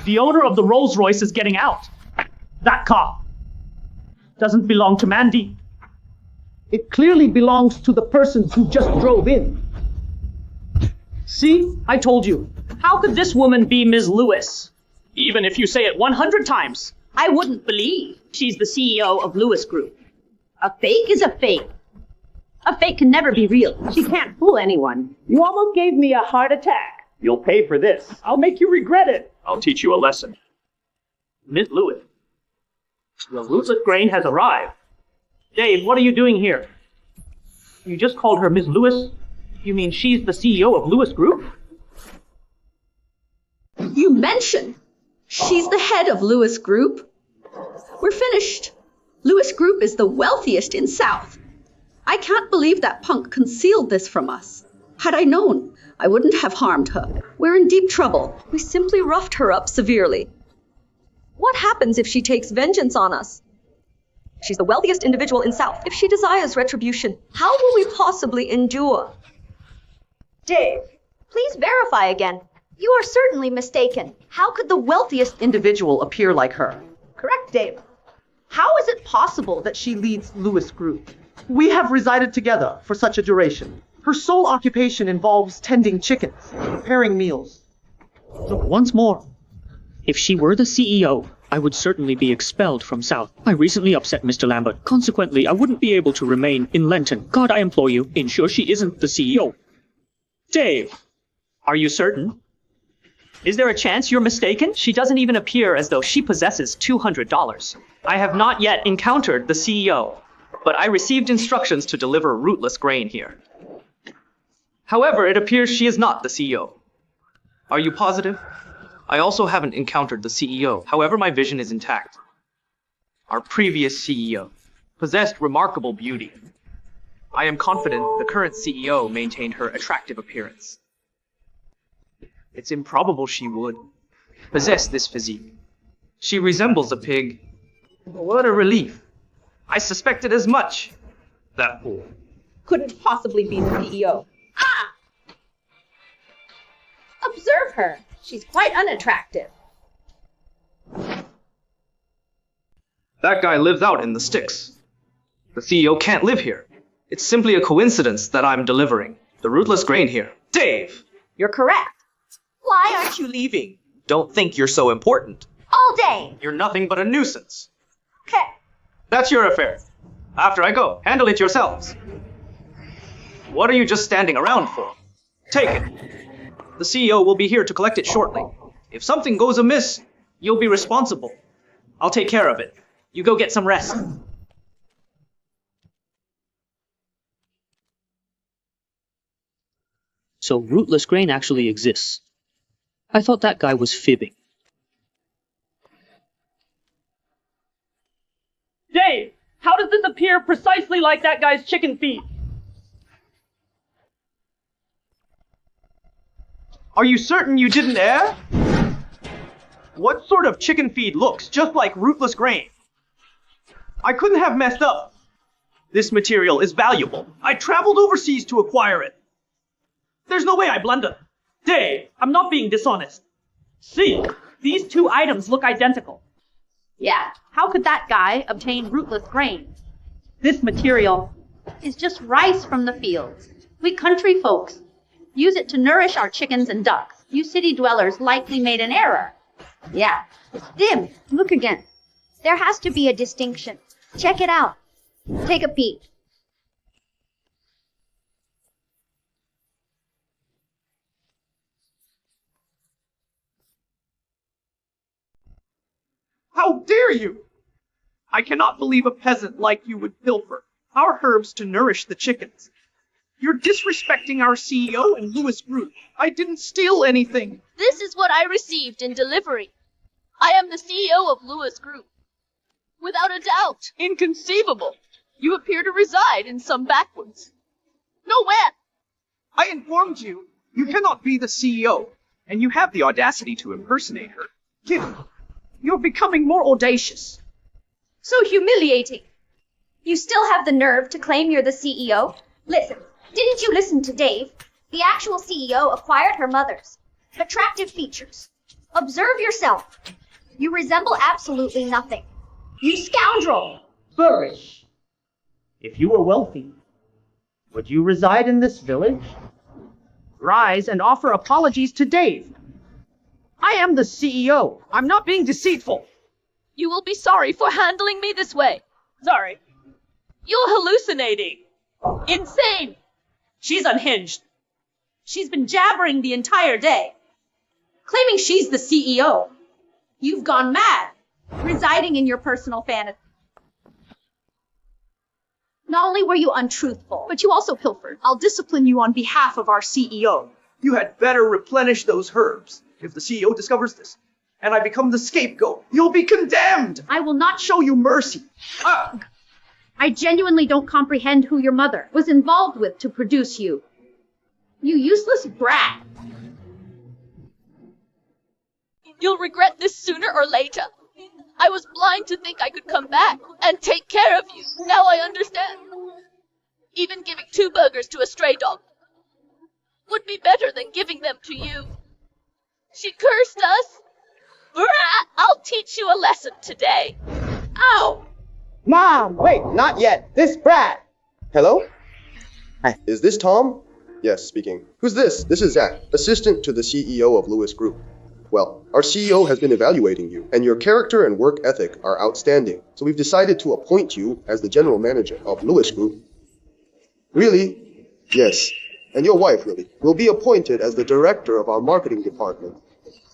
The owner of the Rolls-Royce is getting out. That car doesn't belong to Mandy. It clearly belongs to the persons who just drove in. See? I told you. How could this woman be Ms. Lewis? Even if you say it 100 times, I wouldn't believe she's the CEO of Lewis Group. A fake is a fake. A fake can never be real. She can't fool anyone. You almost gave me a heart attack. You'll pay for this. I'll make you regret it. I'll teach you a lesson. Ms. Lewis, the rootless grain has arrived. Dave, what are you doing here? You just called her Ms. Lewis? You mean she's the CEO of Lewis Group? You mentioned she's the head of Lewis Group. We're finished. Lewis Group is the wealthiest in South. I can't believe that punk concealed this from us. Had I known, I wouldn't have harmed her. We're in deep trouble. We simply roughed her up severely. What happens if she takes vengeance on us? She's the wealthiest individual in South. If she desires retribution, how will we possibly endure? Dave, please verify again. You are certainly mistaken. How could the wealthiest Individual appear like her. correct, Dave. How is it possible that she leads Lewis Group? We have resided together for such a duration. Her sole occupation involves tending chickens, preparing meals. Look, once more. If she were the CEO, I would certainly be expelled from South. I recently upset Mr. Lambert. Consequently, I wouldn't be able to remain in Lenton. God, I implore you, ensure she isn't the CEO. Dave, are you certain? Is there a chance you're mistaken? She doesn't even appear as though she possesses $200. I have not yet encountered the CEO, but I received instructions to deliver rootless grain here. However, it appears she is not the CEO. Are you positive? I also haven't encountered the CEO. However, my vision is intact. Our previous CEO possessed remarkable beauty. I am confident the current CEO maintained her attractive appearance. It's improbable she would possess this physique. She resembles a pig. What a relief. I suspected as much. That fool. Couldn't possibly be the CEO. Observe her. She's quite unattractive. That guy lives out in the sticks. The CEO can't live here. It's simply a coincidence that I'm delivering the rootless grain here. Dave! You're correct. Why aren't you Leaving. Don't think you're so important. all day? You're nothing but a nuisance. Okay. That's your affair. After I go, handle it yourselves. What are you just standing around for? Take it. The CEO will be here to collect it shortly. If something goes amiss, you'll be responsible. I'll take care of it. You go get some rest. So rootless grain actually exists. I thought that guy was fibbing. Dave, How does this appear precisely like that guy's chicken feed? Are you certain you didn't err? What sort of chicken feed looks just like rootless grain? I couldn't have messed up. This material is valuable. I traveled overseas to acquire it. There's no way I blundered. Dave, I'm not being dishonest. See, these two items look identical. Yeah, how could that guy obtain rootless grain? This material is just rice from the fields. We country folks use it to nourish our chickens and ducks. You city dwellers likely made an error. Yeah, it's dim. Look again. There has to be a distinction. Check it out. Take a peek. How dare you! I cannot believe a peasant like you would pilfer our herbs to nourish the chickens. You're disrespecting our CEO and Lewis Group. I didn't steal anything. This is what I received in delivery. I am the CEO of Lewis Group. Without a doubt. Inconceivable. You appear to reside in some backwoods. Nowhere. I informed you, you cannot be the CEO, and you have the audacity to impersonate her. Kid, you're becoming more audacious. So humiliating. You still have the nerve to claim you're the CEO? Listen, didn't you listen to Dave? The actual CEO acquired her mother's attractive features. Observe yourself. You resemble absolutely nothing. You scoundrel! Flourish. If you were wealthy, would you reside in this village? Rise and offer apologies to Dave. I am the CEO. I'm not being deceitful. You will be sorry for handling me this way. Sorry. You're hallucinating. Insane. She's unhinged. She's been jabbering the entire day, claiming she's the CEO. You've gone mad, residing in your personal fantasy. Not only were you untruthful, but you also pilfered. I'll discipline you on behalf of our CEO. You had better replenish those herbs. If the CEO discovers this, and I become the scapegoat, you'll be condemned! I will not Show you mercy. Ugh. I genuinely don't comprehend who your mother was involved with to produce you. You useless brat. You'll regret this sooner or later. I was blind to think I could come back and take care of you. Now I understand. Even giving 2 burgers to a stray dog would be better than giving them to you. She cursed us. Brat, I'll teach you a lesson today. Ow! Mom, wait, not yet. This brat. Hello? Hi. Is this Tom? Yes, speaking. Who's this? This is Zach, assistant to the CEO of Lewis Group. Well, our CEO has been evaluating you, and your character and work ethic are outstanding, so we've decided to appoint you as the general manager of Lewis Group. Really? Yes. And your wife, Lily, will be appointed as the director of our marketing department.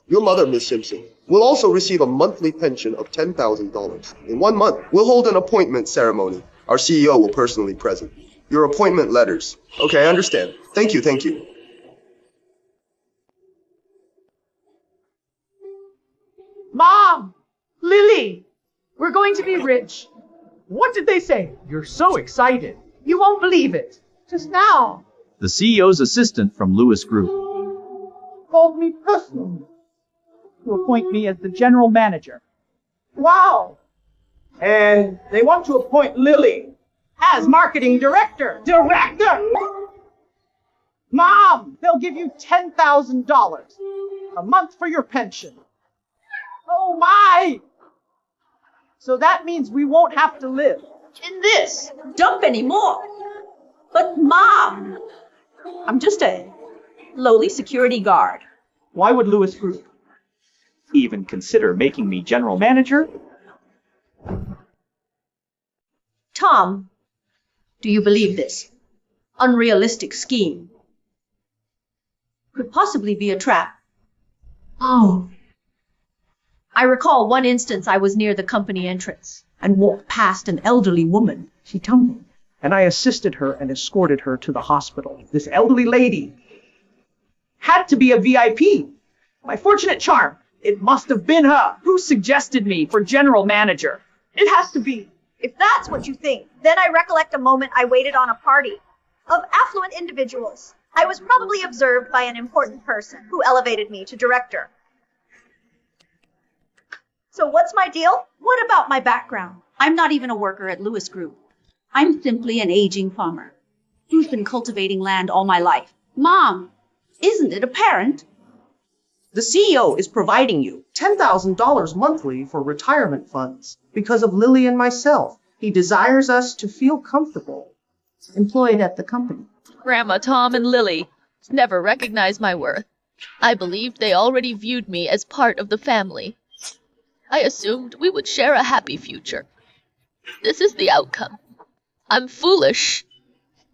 Your mother, Miss Simpson, will also receive a monthly pension of $10,000. In 1 month, we'll hold an appointment ceremony. Our CEO will personally present. Your appointment letters. Okay, I understand. Thank you, thank you. Mom! Lily! We're going to be rich. What did they say? You're so excited. You won't believe it. Just now. The CEO's assistant from Lewis Group. Called me personally to appoint me as the general manager. Wow! And they want to appoint Lily as marketing director. Director! Mom, they'll give you $10,000 a month for your pension. Oh my! So that means we won't have to live In this dump anymore. But Mom, I'm just a lowly security guard. Why would Lewis Group even consider making me general manager? Tom, do you believe this unrealistic scheme could possibly be a trap? Oh. I recall one instance I was near the company entrance and walked past an elderly woman. She tumbled, and I assisted her and escorted her to the hospital. This elderly lady had to be a VIP. My fortunate charm, it must have been her who suggested me for general manager. It has to be. If that's what you think, then I recollect a moment I waited on a party of affluent individuals. I was probably observed by an important person who elevated me to director. So what's my deal? What about my background? I'm not even a worker at Lewis Group. I'm simply an aging farmer who's been cultivating land all my life. Mom, isn't it apparent? The CEO is providing you $10,000 monthly for retirement funds because of Lily and myself. He desires us to feel comfortable employed at the company. Grandma, Tom, and Lily never recognized my worth. I believed they already viewed me as part of the family. I assumed we would share a happy future. This is the outcome. I'm foolish.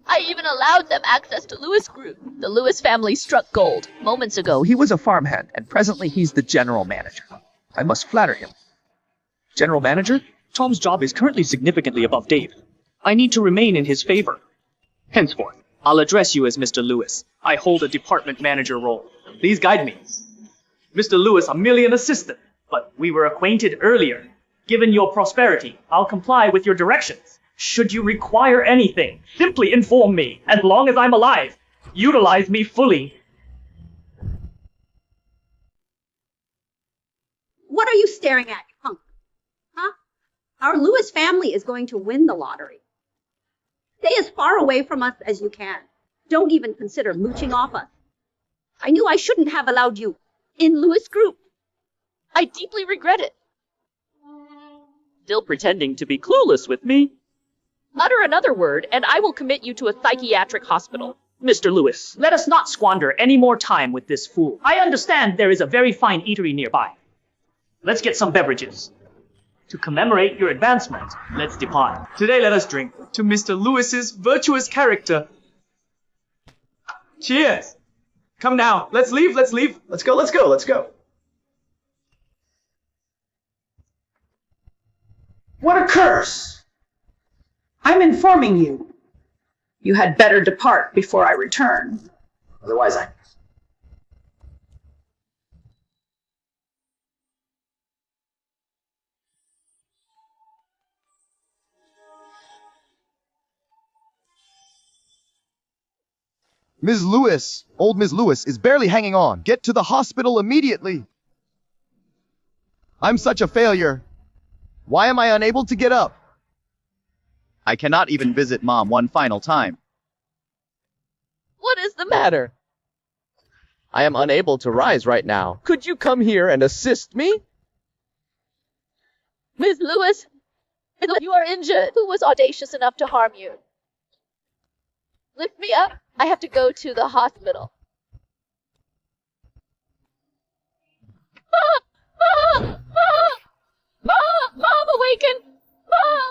I even allowed them access to Lewis Group. The Lewis family struck gold moments ago. He was a farmhand, and presently he's the general manager. I must flatter him. General Manager, Tom's job is currently significantly above Dave. I need to remain in his favor. Henceforth, I'll address you as Mr. Lewis. I hold a department manager role. Please guide me. Mr. Lewis, I'm merely an assistant, but we were acquainted earlier. Given your prosperity, I'll comply with your directions. Should you require anything, simply inform me. As long as I'm alive, utilize me fully. What are you staring at, punk? Huh? Our Lewis family is going to win the lottery. Stay as far away from us as you can. Don't even consider mooching off us. I knew I shouldn't have allowed you in Lewis Group. I deeply regret it. Still pretending to be clueless with me? Utter another word, and I will commit you to a psychiatric hospital. Mr. Lewis, let us not squander any more time with this fool. I understand there is a very fine eatery nearby. Let's get some beverages. To commemorate your advancement, let's depart. Today let us drink to Mr. Lewis's virtuous character. Cheers! Come now, let's leave. Let's go. What a curse! I'm informing you. You had better depart before I return. Otherwise I... Ms. Lewis, old Ms. Lewis is barely hanging on. Get to the hospital immediately. I'm such a failure. Why am I unable to get up? I cannot even visit Mom one final time. What is the matter? I am unable to rise right now. Could you come here and assist me? Miss Lewis, you are injured. Who was audacious enough to harm you? Lift me up. I have to go to the hospital. Mom, awaken!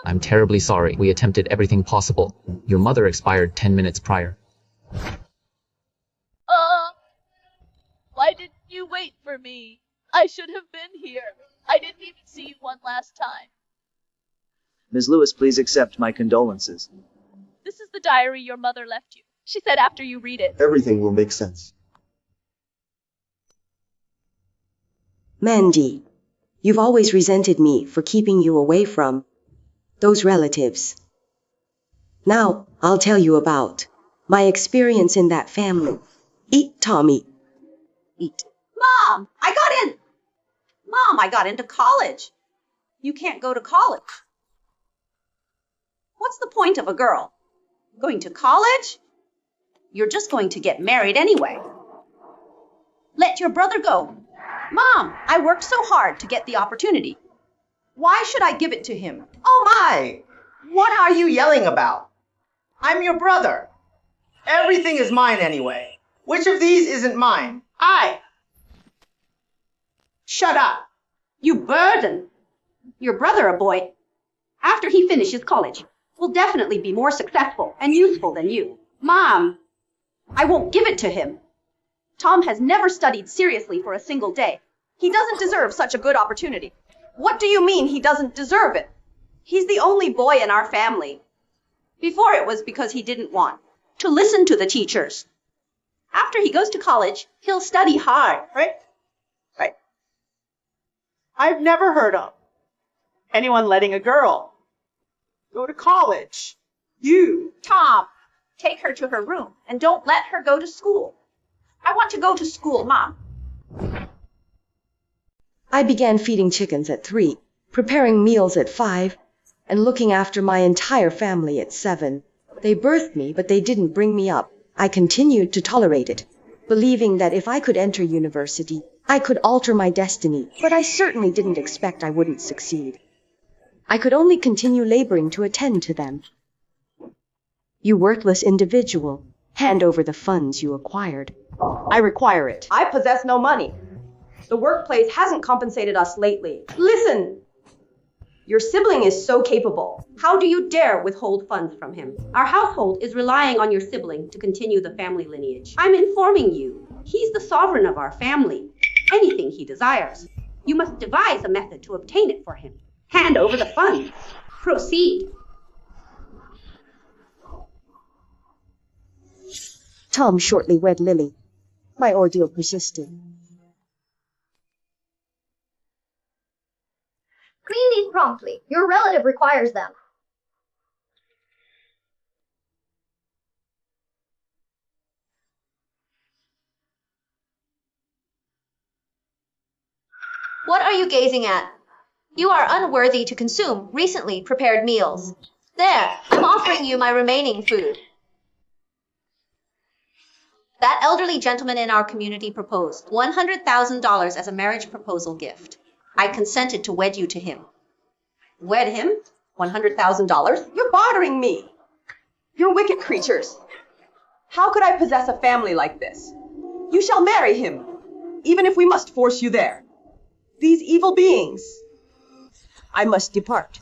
I'm terribly sorry. We attempted everything possible. Your mother expired 10 minutes prior. Why didn't you wait for me? I should have been here. I didn't even see you one last time. Ms. Lewis, please accept my condolences. This is the diary your mother left you. She said after you read it. Everything will make sense. Mandy, you've always resented me for keeping you away from those relatives. Now, I'll tell you about my experience in that family. Eat, Tommy. Eat. Mom, I got into college. You can't go to college. What's the point of a girl? Going to college? You're just going to get married anyway. Let your brother go. Mom, I worked so hard to get the opportunity. Why should I give it to him? Oh my! What are you yelling about? I'm your brother. Everything is mine anyway. Which of these isn't mine? Shut up. You burden. Your brother, a boy, after he finishes college, will definitely be more successful and useful than you. Mom, I won't give it to him. Tom has never studied seriously for a single day. He doesn't deserve such a good opportunity. What do you mean he doesn't deserve it? He's the only boy in our family. Before it was because he didn't want to listen to the teachers. After he goes to college, he'll study hard. Right. I've never heard of anyone letting a girl go to college. You. Tom, take her to her room and don't let her go to school. I want to go to school, Mom. I began feeding chickens at 3, preparing meals at 5, and looking after my entire family at 7. They birthed me, but they didn't bring me up. I continued to tolerate it, believing that if I could enter university, I could alter my destiny, but I certainly didn't expect I wouldn't succeed. I could only continue laboring to attend to them. You worthless individual, hand over the funds you acquired. I require it. I possess no money. The workplace hasn't compensated us lately. Listen! Your sibling is so capable. How do you dare withhold funds from him? Our household is relying on your sibling to continue the family lineage. I'm informing you, he's the sovereign of our family. Anything he desires. You must devise a method to obtain it for him. Hand over the funds. Proceed. Tom shortly wed Lily. My ordeal persisted. Clean these promptly. Your relative requires them. What are you gazing at? You are unworthy to consume recently prepared meals. There, I'm offering you my remaining food. That elderly gentleman in our community proposed $100,000 as a marriage proposal gift. I consented to wed you to him. Wed him? $100,000? You're bartering me. You're wicked creatures. How could I possess a family like this? You shall marry him, even if we must force you there. These evil beings. I must depart.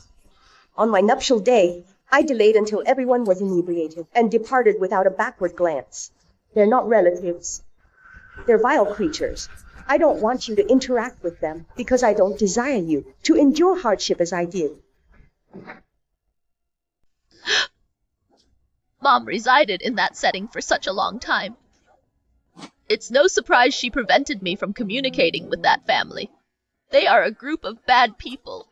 On my nuptial day, I delayed until everyone was inebriated and departed without a backward glance. They're not relatives. They're vile creatures. I don't want you to interact with them because I don't desire you to endure hardship as I did. Mom resided in that setting for such a long time. It's no surprise she prevented me from communicating with that family. They are a group of bad people.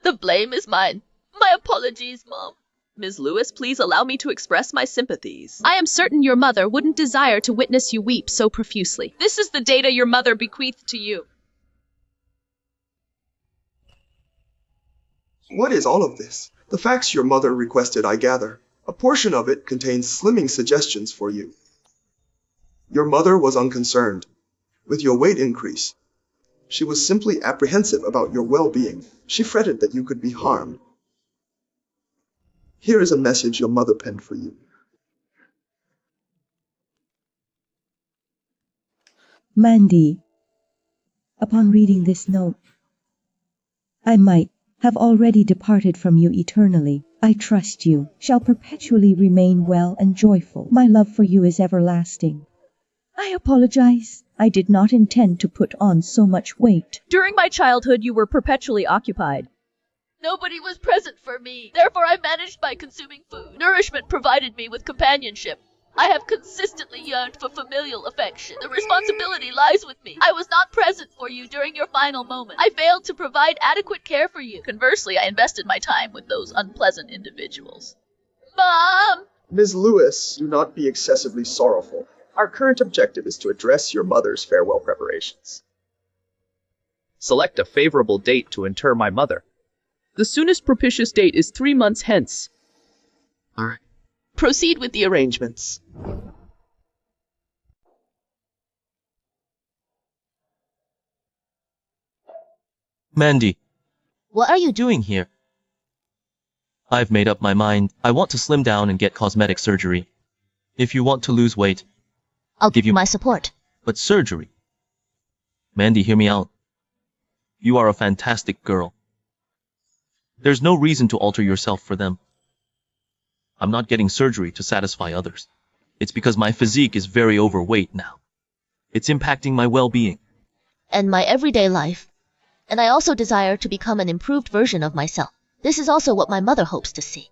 The blame is mine. My apologies, Mom. Ms. Lewis, please allow me to express my sympathies. I am certain your mother wouldn't desire to witness you weep so profusely. This is the data your mother bequeathed to you. What is all of this? The facts your mother requested, I gather. A portion of it contains slimming suggestions for you. Your mother was unconcerned with your weight increase. She was simply apprehensive about your well-being. She fretted that you could be harmed. Here is a message your mother penned for you. Mandy, upon reading this note, I might have already departed from you eternally. I trust you shall perpetually remain well and joyful. My love for you is everlasting. I apologize. I did not intend to put on so much weight. During my childhood, you were perpetually occupied. Nobody was present for me. Therefore, I managed by consuming food. Nourishment provided me with companionship. I have consistently yearned for familial affection. The responsibility lies with me. I was not present for you during your final moment. I failed to provide adequate care for you. Conversely, I invested my time with those unpleasant individuals. Mom! Ms. Lewis, do not be excessively sorrowful. Our current objective is to address your mother's farewell preparations. Select a favorable date to inter my mother. The soonest propitious date is 3 months hence. All right. Proceed with the arrangements. Mandy, What are you doing here? I've made up my mind. I want to slim down and get cosmetic surgery. If you want to lose weight, I'll give you my support. but surgery. Mandy, hear me out. You are a fantastic girl. There's no reason to alter yourself for them. I'm not getting surgery to satisfy others. It's because my physique is very overweight now. It's impacting my well-being. And my everyday life. And I also desire to become an improved version of myself. This is also what my mother hopes to see.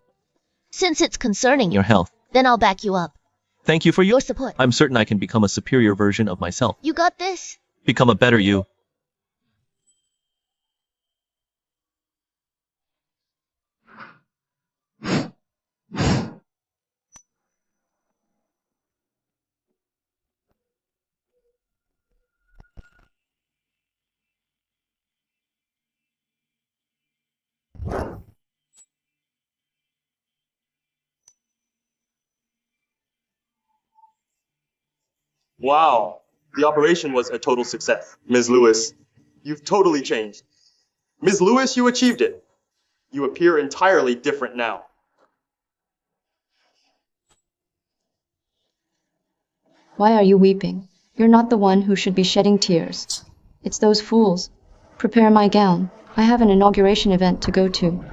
Since it's concerning you, Your health. then I'll back you up. Thank you for Your support. I'm certain I can become a superior version of myself. You got this. Become a better you. Wow, the operation was a total success. Ms. Lewis, you've totally changed. Ms. Lewis, you achieved it. You appear entirely different now. Why are you weeping? You're not the one who should be shedding tears. It's those fools. Prepare my gown. I have an inauguration event to go to.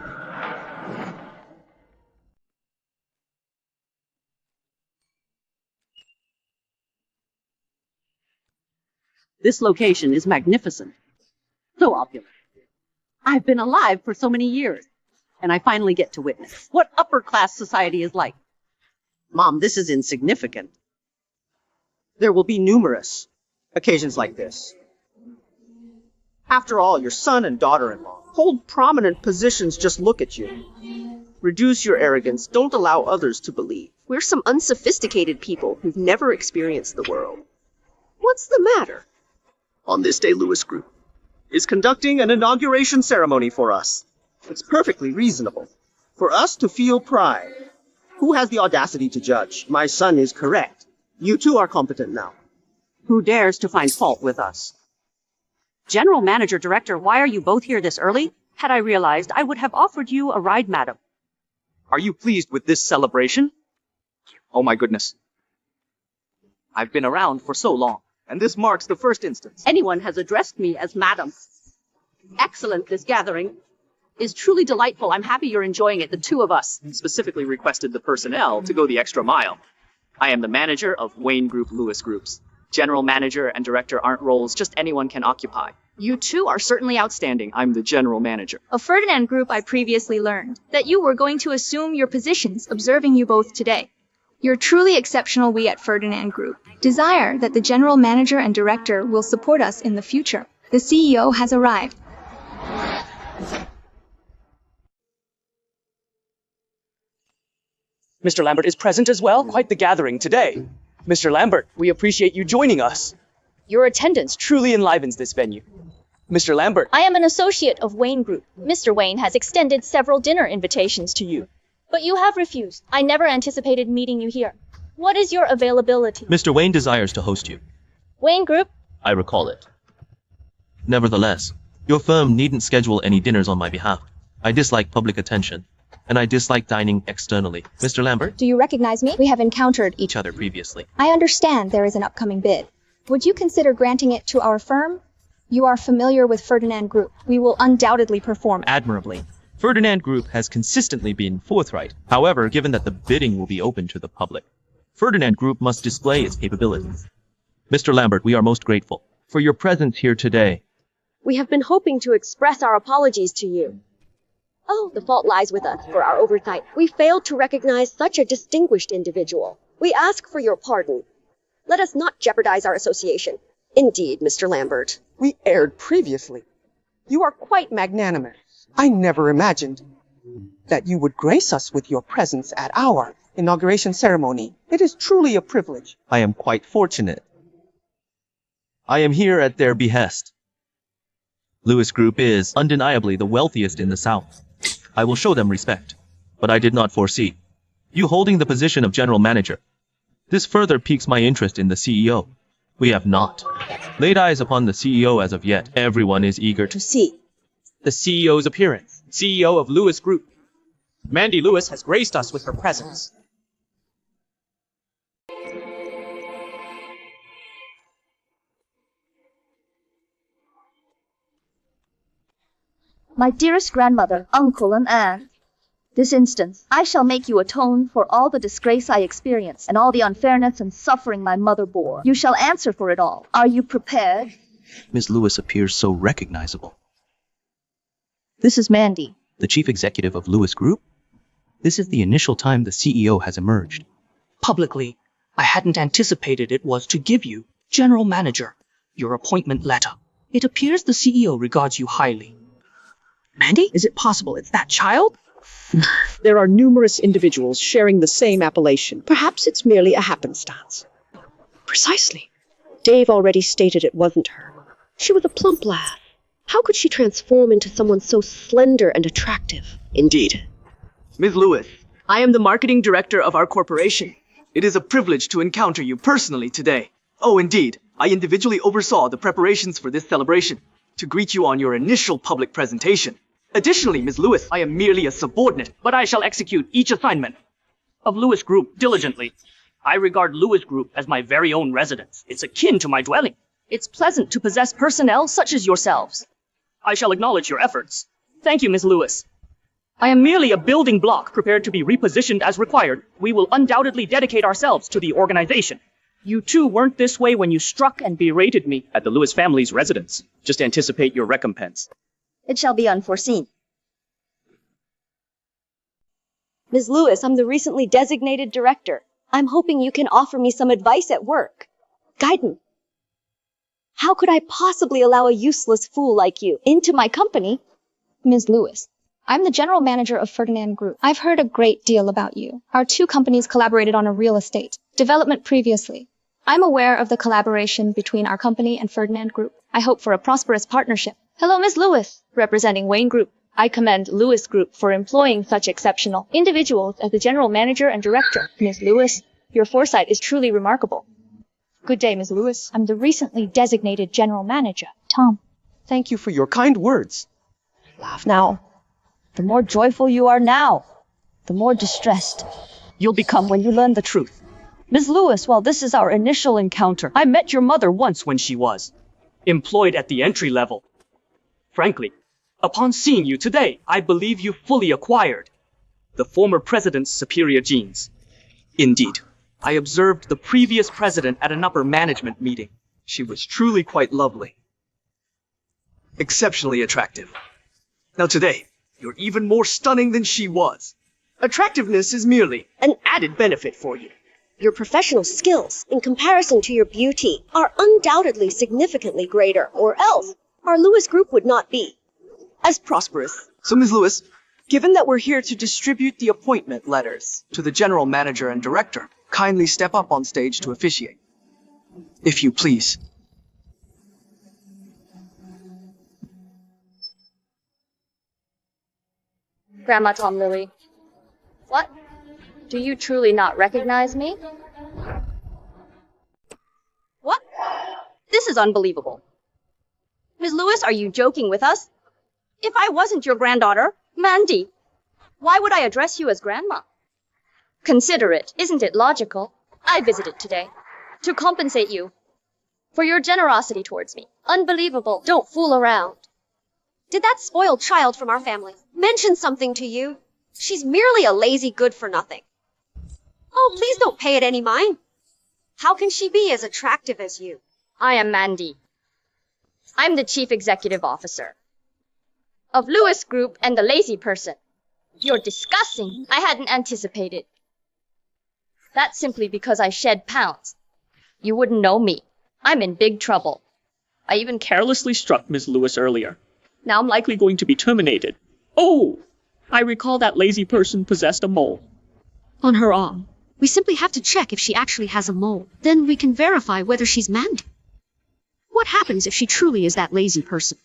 This location is magnificent. So opulent. I've been alive for so many years, and I finally get to witness what upper-class society is like. Mom, this is insignificant. There will be numerous occasions like this. After all, your son and daughter-in-law hold prominent positions. Just look at you. Reduce your arrogance. Don't allow others to believe. We're some unsophisticated people who've never experienced the world. What's the matter? On this day, Lewis Group is conducting an inauguration ceremony for us. It's perfectly reasonable for us to feel pride. Who has the audacity to judge? My son is correct. You too are competent now. Who dares to find fault with us? General Manager, Director, why are you both here this early? Had I realized, I would have offered you a ride, madam. Are you pleased with this celebration? Oh my goodness. I've been around for so long, and this marks the first instance. Anyone has addressed me as madam. Excellent, this gathering is truly delightful. I'm happy you're enjoying it, the two of us. Specifically requested the personnel to go the extra mile. I am the manager of Wayne Group Lewis Groups. General manager and director aren't roles just anyone can occupy. You two are certainly outstanding. I'm the general manager. Of Ferdinand Group, I previously learned that you were going to assume your positions, observing you both today. You're truly exceptional. We at Ferdinand Group desire that the general manager and director will support us in the future. The CEO has arrived. Mr. Lambert is present as well. Quite the gathering today. Mr. Lambert, we appreciate you joining us. Your attendance truly enlivens this venue. Mr. Lambert. I am an associate of Wayne Group. Mr. Wayne has extended several dinner invitations to you, but you have refused. I never anticipated meeting you here. What is your availability? Mr. Wayne desires to host you. Wayne Group? I recall it. Nevertheless, your firm needn't schedule any dinners on my behalf. I dislike public attention, and I dislike dining externally. Mr. Lambert? Do you recognize me? We have encountered Each other previously. I understand there is an upcoming bid. Would you consider granting it to our firm? You are familiar with Ferdinand Group. We will undoubtedly perform Admirably. Ferdinand Group has consistently been forthright. However, given that the bidding will be open to the public, Ferdinand Group must display its capabilities. Mr. Lambert, we are most grateful for your presence here today. We have been hoping to express our apologies to you. Oh, the fault lies with us for our oversight. We failed to recognize such a distinguished individual. We ask for your pardon. Let us not jeopardize our association. Indeed, Mr. Lambert. We erred previously. You are quite magnanimous. I never imagined that you would grace us with your presence at our inauguration ceremony. It is truly a privilege. I am quite fortunate. I am here at their behest. Lewis Group is undeniably the wealthiest in the South. I will show them respect, but I did not foresee you holding the position of general manager. This further piques my interest in the CEO. We have not laid eyes upon the CEO as of yet. Everyone is eager to see the CEO's appearance. CEO of Lewis Group. Mandy Lewis has graced us with her presence. My dearest grandmother, uncle, and aunt, this instance, I shall make you atone for all the disgrace I experienced and all the unfairness and suffering my mother bore. You shall answer for it all. Are you prepared? Ms. Lewis appears so recognizable. This is Mandy, The chief executive of Lewis Group? This is the initial time the CEO has emerged. Publicly, I hadn't anticipated it was to give you, General Manager, your appointment letter. It appears the CEO regards you highly. Mandy, is it possible it's that child? There are numerous individuals sharing the same appellation. Perhaps it's merely a happenstance. Precisely. Dave already stated it wasn't her. She was a plump lass. How could she transform into someone so slender and attractive? Indeed. Ms. Lewis, I am the marketing director of our corporation. It is a privilege to encounter you personally today. Oh, indeed. I individually oversaw the preparations for this celebration to greet you on your initial public presentation. Additionally, Ms. Lewis, I am merely a subordinate, but I shall execute each assignment of Lewis Group diligently. I regard Lewis Group as my very own residence. It's akin to my dwelling. It's pleasant to possess personnel such as yourselves. I shall acknowledge your efforts. Thank you, Ms. Lewis. I am merely a building block prepared to be repositioned as required. We will undoubtedly dedicate ourselves to the organization. You too weren't this way when you struck and berated me at the Lewis family's residence. Just anticipate your recompense. It shall be unforeseen. Ms. Lewis, I'm the recently designated director. I'm hoping you can offer me some advice at work. Guide me. How could I possibly allow a useless fool like you into my company? Ms. Lewis, I'm the general manager of Ferdinand Group. I've heard a great deal about you. Our two companies collaborated on a real estate development previously. I'm aware of the collaboration between our company and Ferdinand Group. I hope for a prosperous partnership. Hello, Ms. Lewis, representing Wayne Group. I commend Lewis Group for employing such exceptional individuals as the general manager and director. Ms. Lewis, your foresight is truly remarkable. Good day, Ms. Lewis. I'm the recently designated general manager, Tom. Thank you for your kind words. Laugh now. The more joyful you are now, the more distressed you'll become when you learn the truth. Ms. Lewis, well, this is our initial encounter. I met your mother once when she was employed at the entry level. Frankly, upon seeing you today, I believe you fully acquired the former president's superior genes. Indeed, I observed the previous president at an upper management meeting. She was truly quite lovely. Exceptionally attractive. Now today, you're even more stunning than she was. Attractiveness is merely an added benefit for you. Your professional skills, in comparison to your beauty, are undoubtedly significantly greater, or else our Lewis Group would not be As prosperous. So, Ms. Lewis, given that we're here to distribute the appointment letters to the general manager and director, kindly step up on stage to officiate. If you please. Grandma Tom Lily. What? Do you truly not recognize me? What? This is unbelievable. Ms. Lewis, are you joking with us? If I wasn't your granddaughter, Mandy, why would I address you as grandma? Consider it. Isn't it logical? I visited today to compensate you for your generosity towards me. Unbelievable. Don't fool around. Did that spoiled child from our family mention something to you? She's merely a lazy good-for-nothing. Oh, please don't pay it any mind. How can she be as attractive as you? I am Mandy. I'm the chief executive officer of Lewis Group and the lazy person. You're disgusting. I hadn't anticipated. That's simply because I shed pounds. You wouldn't know me. I'm in big trouble. I even carelessly struck Ms. Lewis earlier. Now I'm likely going to be terminated. Oh! I recall that lazy person possessed a mole On her arm. We simply have to check if she actually has a mole. Then we can verify whether she's Mandy. What happens if she truly is that lazy person?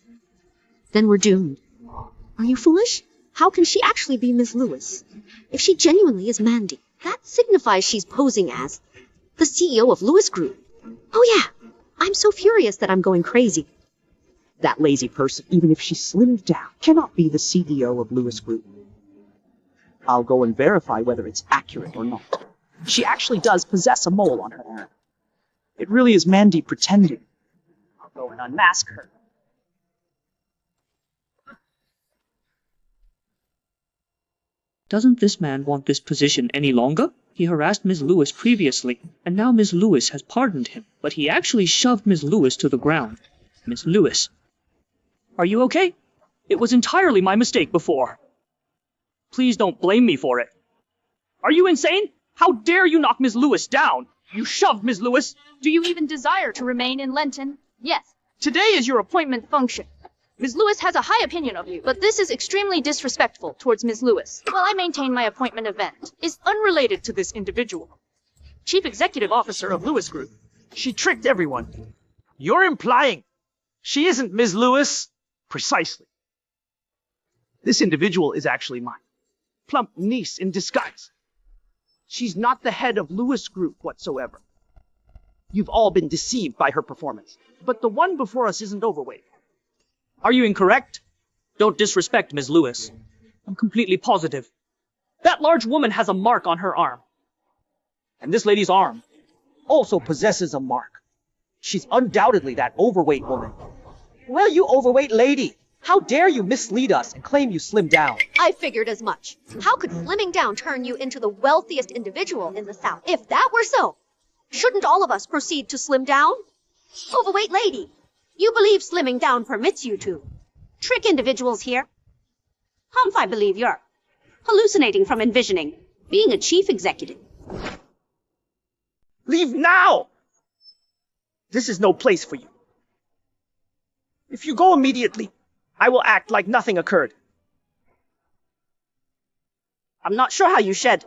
Then we're doomed. Are you foolish? How can she actually be Miss Lewis? If she genuinely is Mandy, that signifies she's posing as the CEO of Lewis Group. Oh yeah, I'm so furious that I'm going crazy. That lazy person, even if she's slimmed down, cannot be the CEO of Lewis Group. I'll go and verify whether it's accurate or not. She actually does possess a mole on her arm. It really is Mandy pretending. I'll go and unmask her. Doesn't this man want this position any longer? He harassed Ms. Lewis previously, and now Ms. Lewis has pardoned him, but he actually shoved Ms. Lewis to the ground. Ms. Lewis, are you okay? It was entirely my mistake before. Please don't blame me for it. Are you insane? How dare you knock Ms. Lewis down? You shoved Ms. Lewis. Do you even desire to remain in Lenton? Yes. Today is your Appointment function. Ms. Lewis has a high opinion of you, but this is extremely disrespectful towards Ms. Lewis. While I maintain my appointment event is unrelated to this individual. Chief Executive Officer of Lewis Group. She tricked everyone. You're implying she isn't Ms. Lewis? Precisely. This individual is actually my plump niece in disguise. She's not the head of Lewis Group whatsoever. You've all been deceived by her performance. But the one before us isn't overweight. Are you incorrect? Don't disrespect Ms. Lewis. I'm completely positive. That large woman has a mark on her arm. And this lady's arm also possesses a mark. She's undoubtedly that overweight woman. Well, you overweight lady, how dare you mislead us and claim you slimmed down? I figured as much. How could slimming down turn you into the wealthiest individual in the South? If that were so, shouldn't all of us proceed to slim down? Overweight lady, you believe slimming down permits you to trick individuals here? Humph, I believe you're hallucinating from envisioning being a chief executive. Leave now! This is no place for you. If you go immediately, I will act like nothing occurred. I'm not sure how you shed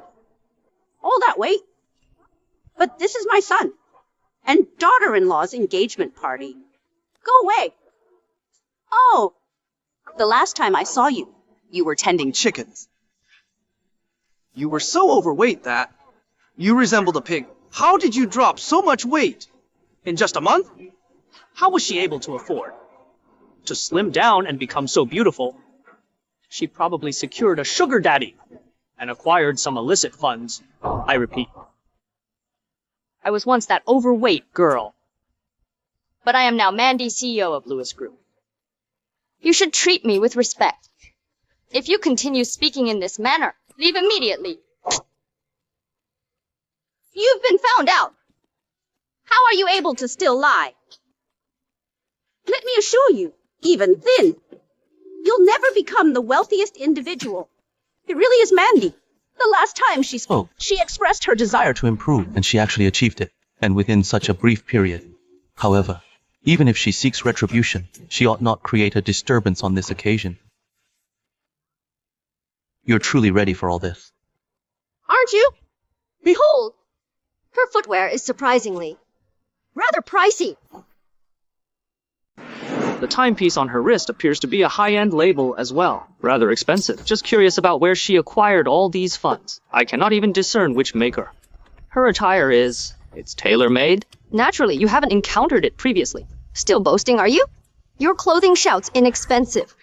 All that weight? But this is my son and daughter-in-law's engagement party. Go away. Oh, the last time I saw you, you were tending chickens. You were so overweight that you resembled a pig. How did you drop so much weight? In just a month? How was she able to afford to slim down and become so beautiful? She probably secured a sugar daddy and acquired some illicit funds. I repeat, I was once that overweight girl. But I am now Mandy, CEO of Lewis Group. You should treat me with respect. If you continue speaking in this manner, leave immediately. You've been found out. How are you able to still lie? Let me assure you, even then, you'll never become the wealthiest individual. It really is Mandy. The last time she spoke, she expressed her desire to improve, and she actually achieved it, and within such a brief period. However, even if she seeks retribution, she ought not create a disturbance on this occasion. You're truly ready for all this. Aren't you? Behold, her footwear is surprisingly rather pricey. The timepiece on her wrist appears to be a high-end label as well. Rather expensive. Just curious about where she acquired all these funds. I cannot even discern which maker. Her attire is... it's tailor-made? Naturally, you haven't encountered it previously. Still boasting, are you? Your clothing shouts inexpensive.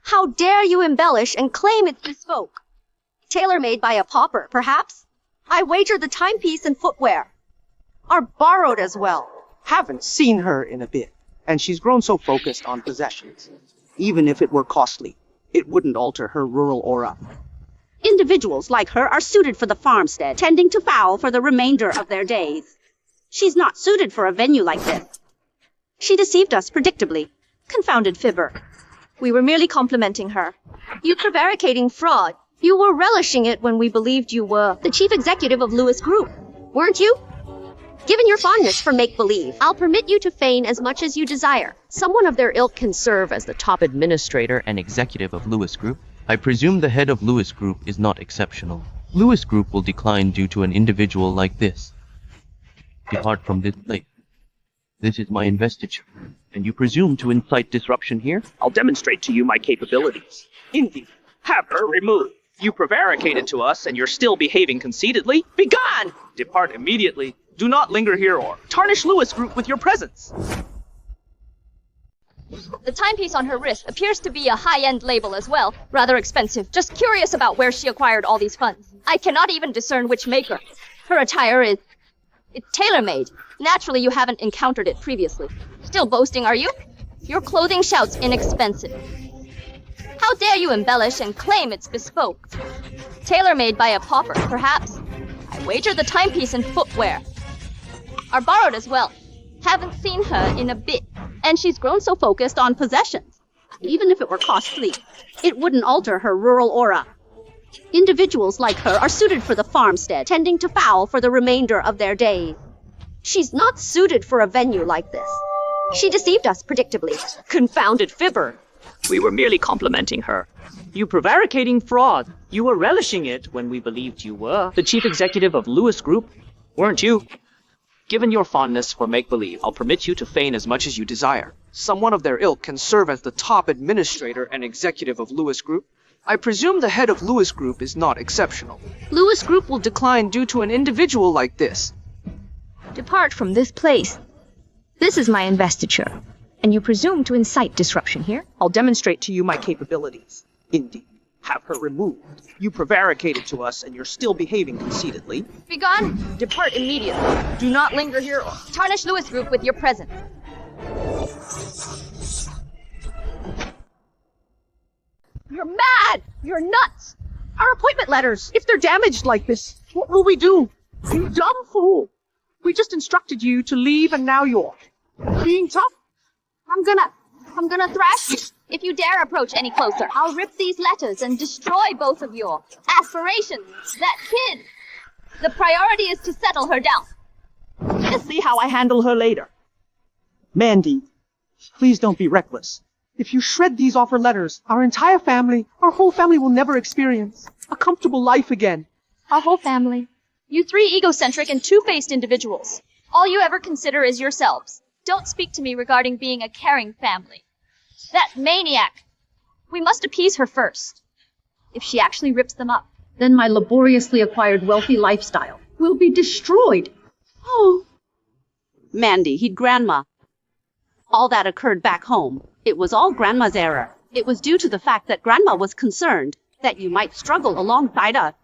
How dare you embellish and claim it's bespoke? Tailor-made by a pauper, perhaps? I wager the timepiece and footwear are borrowed as well. Haven't seen her in a bit, and she's grown so focused on possessions. Even if it were costly, it wouldn't alter her rural aura. Individuals like her are suited for the farmstead, tending to fowl for the remainder of their days. She's not suited for a venue like this. She deceived us predictably. Confounded fibber. We were merely complimenting her. You prevaricating fraud. You were relishing it when we believed you were the chief executive of Lewis Group, weren't you? Given your fondness for make-believe, I'll permit you to feign as much as you desire. Someone of their ilk can serve as the top administrator and executive of Lewis Group. I presume the head of Lewis Group is not exceptional. Lewis Group will decline due to an individual like this. Depart from this place. This is my investiture, and you presume to incite disruption here? I'll demonstrate to you my capabilities. Indeed, have her removed. You prevaricated to us, and you're still behaving conceitedly? Begone! Depart immediately. Do not linger here or tarnish Lewis Group with your presence. The timepiece on her wrist appears to be a high-end label as well. Rather expensive. Just curious about where she acquired all these funds. I cannot even discern which maker. Her attire is... it's tailor-made. Naturally, you haven't encountered it previously. Still boasting, are you? Your clothing shouts inexpensive. How dare you embellish and claim it's bespoke? Tailor-made by a pauper, perhaps? I wager the timepiece and footwear are borrowed as well. Haven't seen her in a bit, and she's grown so focused on possessions. Even if it were costly, it wouldn't alter her rural aura. Individuals like her are suited for the farmstead, tending to fowl for the remainder of their days. She's not suited for a venue like this. She deceived us predictably. Confounded fibber. We were merely complimenting her. You prevaricating fraud. You were relishing it when we believed you were the chief executive of Lewis Group, weren't you? Given your fondness for make-believe, I'll permit you to feign as much as you desire. Someone of their ilk can serve as the top administrator and executive of Lewis Group. I presume the head of Lewis Group is not exceptional. Lewis Group will decline due to an individual like this. Depart from this place. This is my investiture, and you presume to incite disruption here? I'll demonstrate to you my capabilities. Indeed. Have her removed. You prevaricated to us, and you're still behaving conceitedly. Begone! Depart immediately. Do not linger here or tarnish Lewis Group with your presence. You're mad! You're nuts! Our appointment letters! If they're damaged like this, what will we do? You dumb fool! We just instructed you to leave, and now you're being tough. I'm gonna thrash you. If you dare approach any closer, I'll rip these letters and destroy both of your aspirations. That kid! The priority is to settle her down. Let's see how I handle her later. Mandy, please don't be reckless. If you shred these offer letters, our whole family will never experience a comfortable life again. Our whole family. You three egocentric and two-faced individuals. All you ever consider is yourselves. Don't speak to me regarding being a caring family. That maniac! We must appease her first. If she actually rips them up, Then my laboriously acquired wealthy lifestyle will be destroyed. Oh. Mandy, he'd Grandma. All that occurred back home. It was all Grandma's error. It was due to the fact that Grandma was concerned that you might struggle alongside us.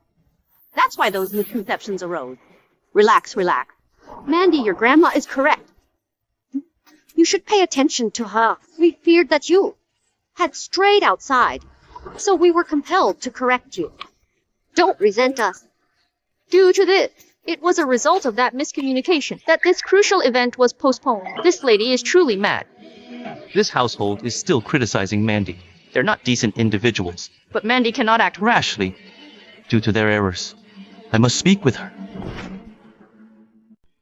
That's why those misconceptions arose. Relax, relax. Mandy, your Grandma is correct. You should pay attention to her. We feared that you had strayed outside, so we were compelled to correct you. Don't resent us. Due to this, it was a result of that miscommunication that this crucial event was postponed. this lady is truly mad. This household is still criticizing Mandy. They're not decent individuals. But Mandy cannot act Rashly, due to their errors. I must speak with her.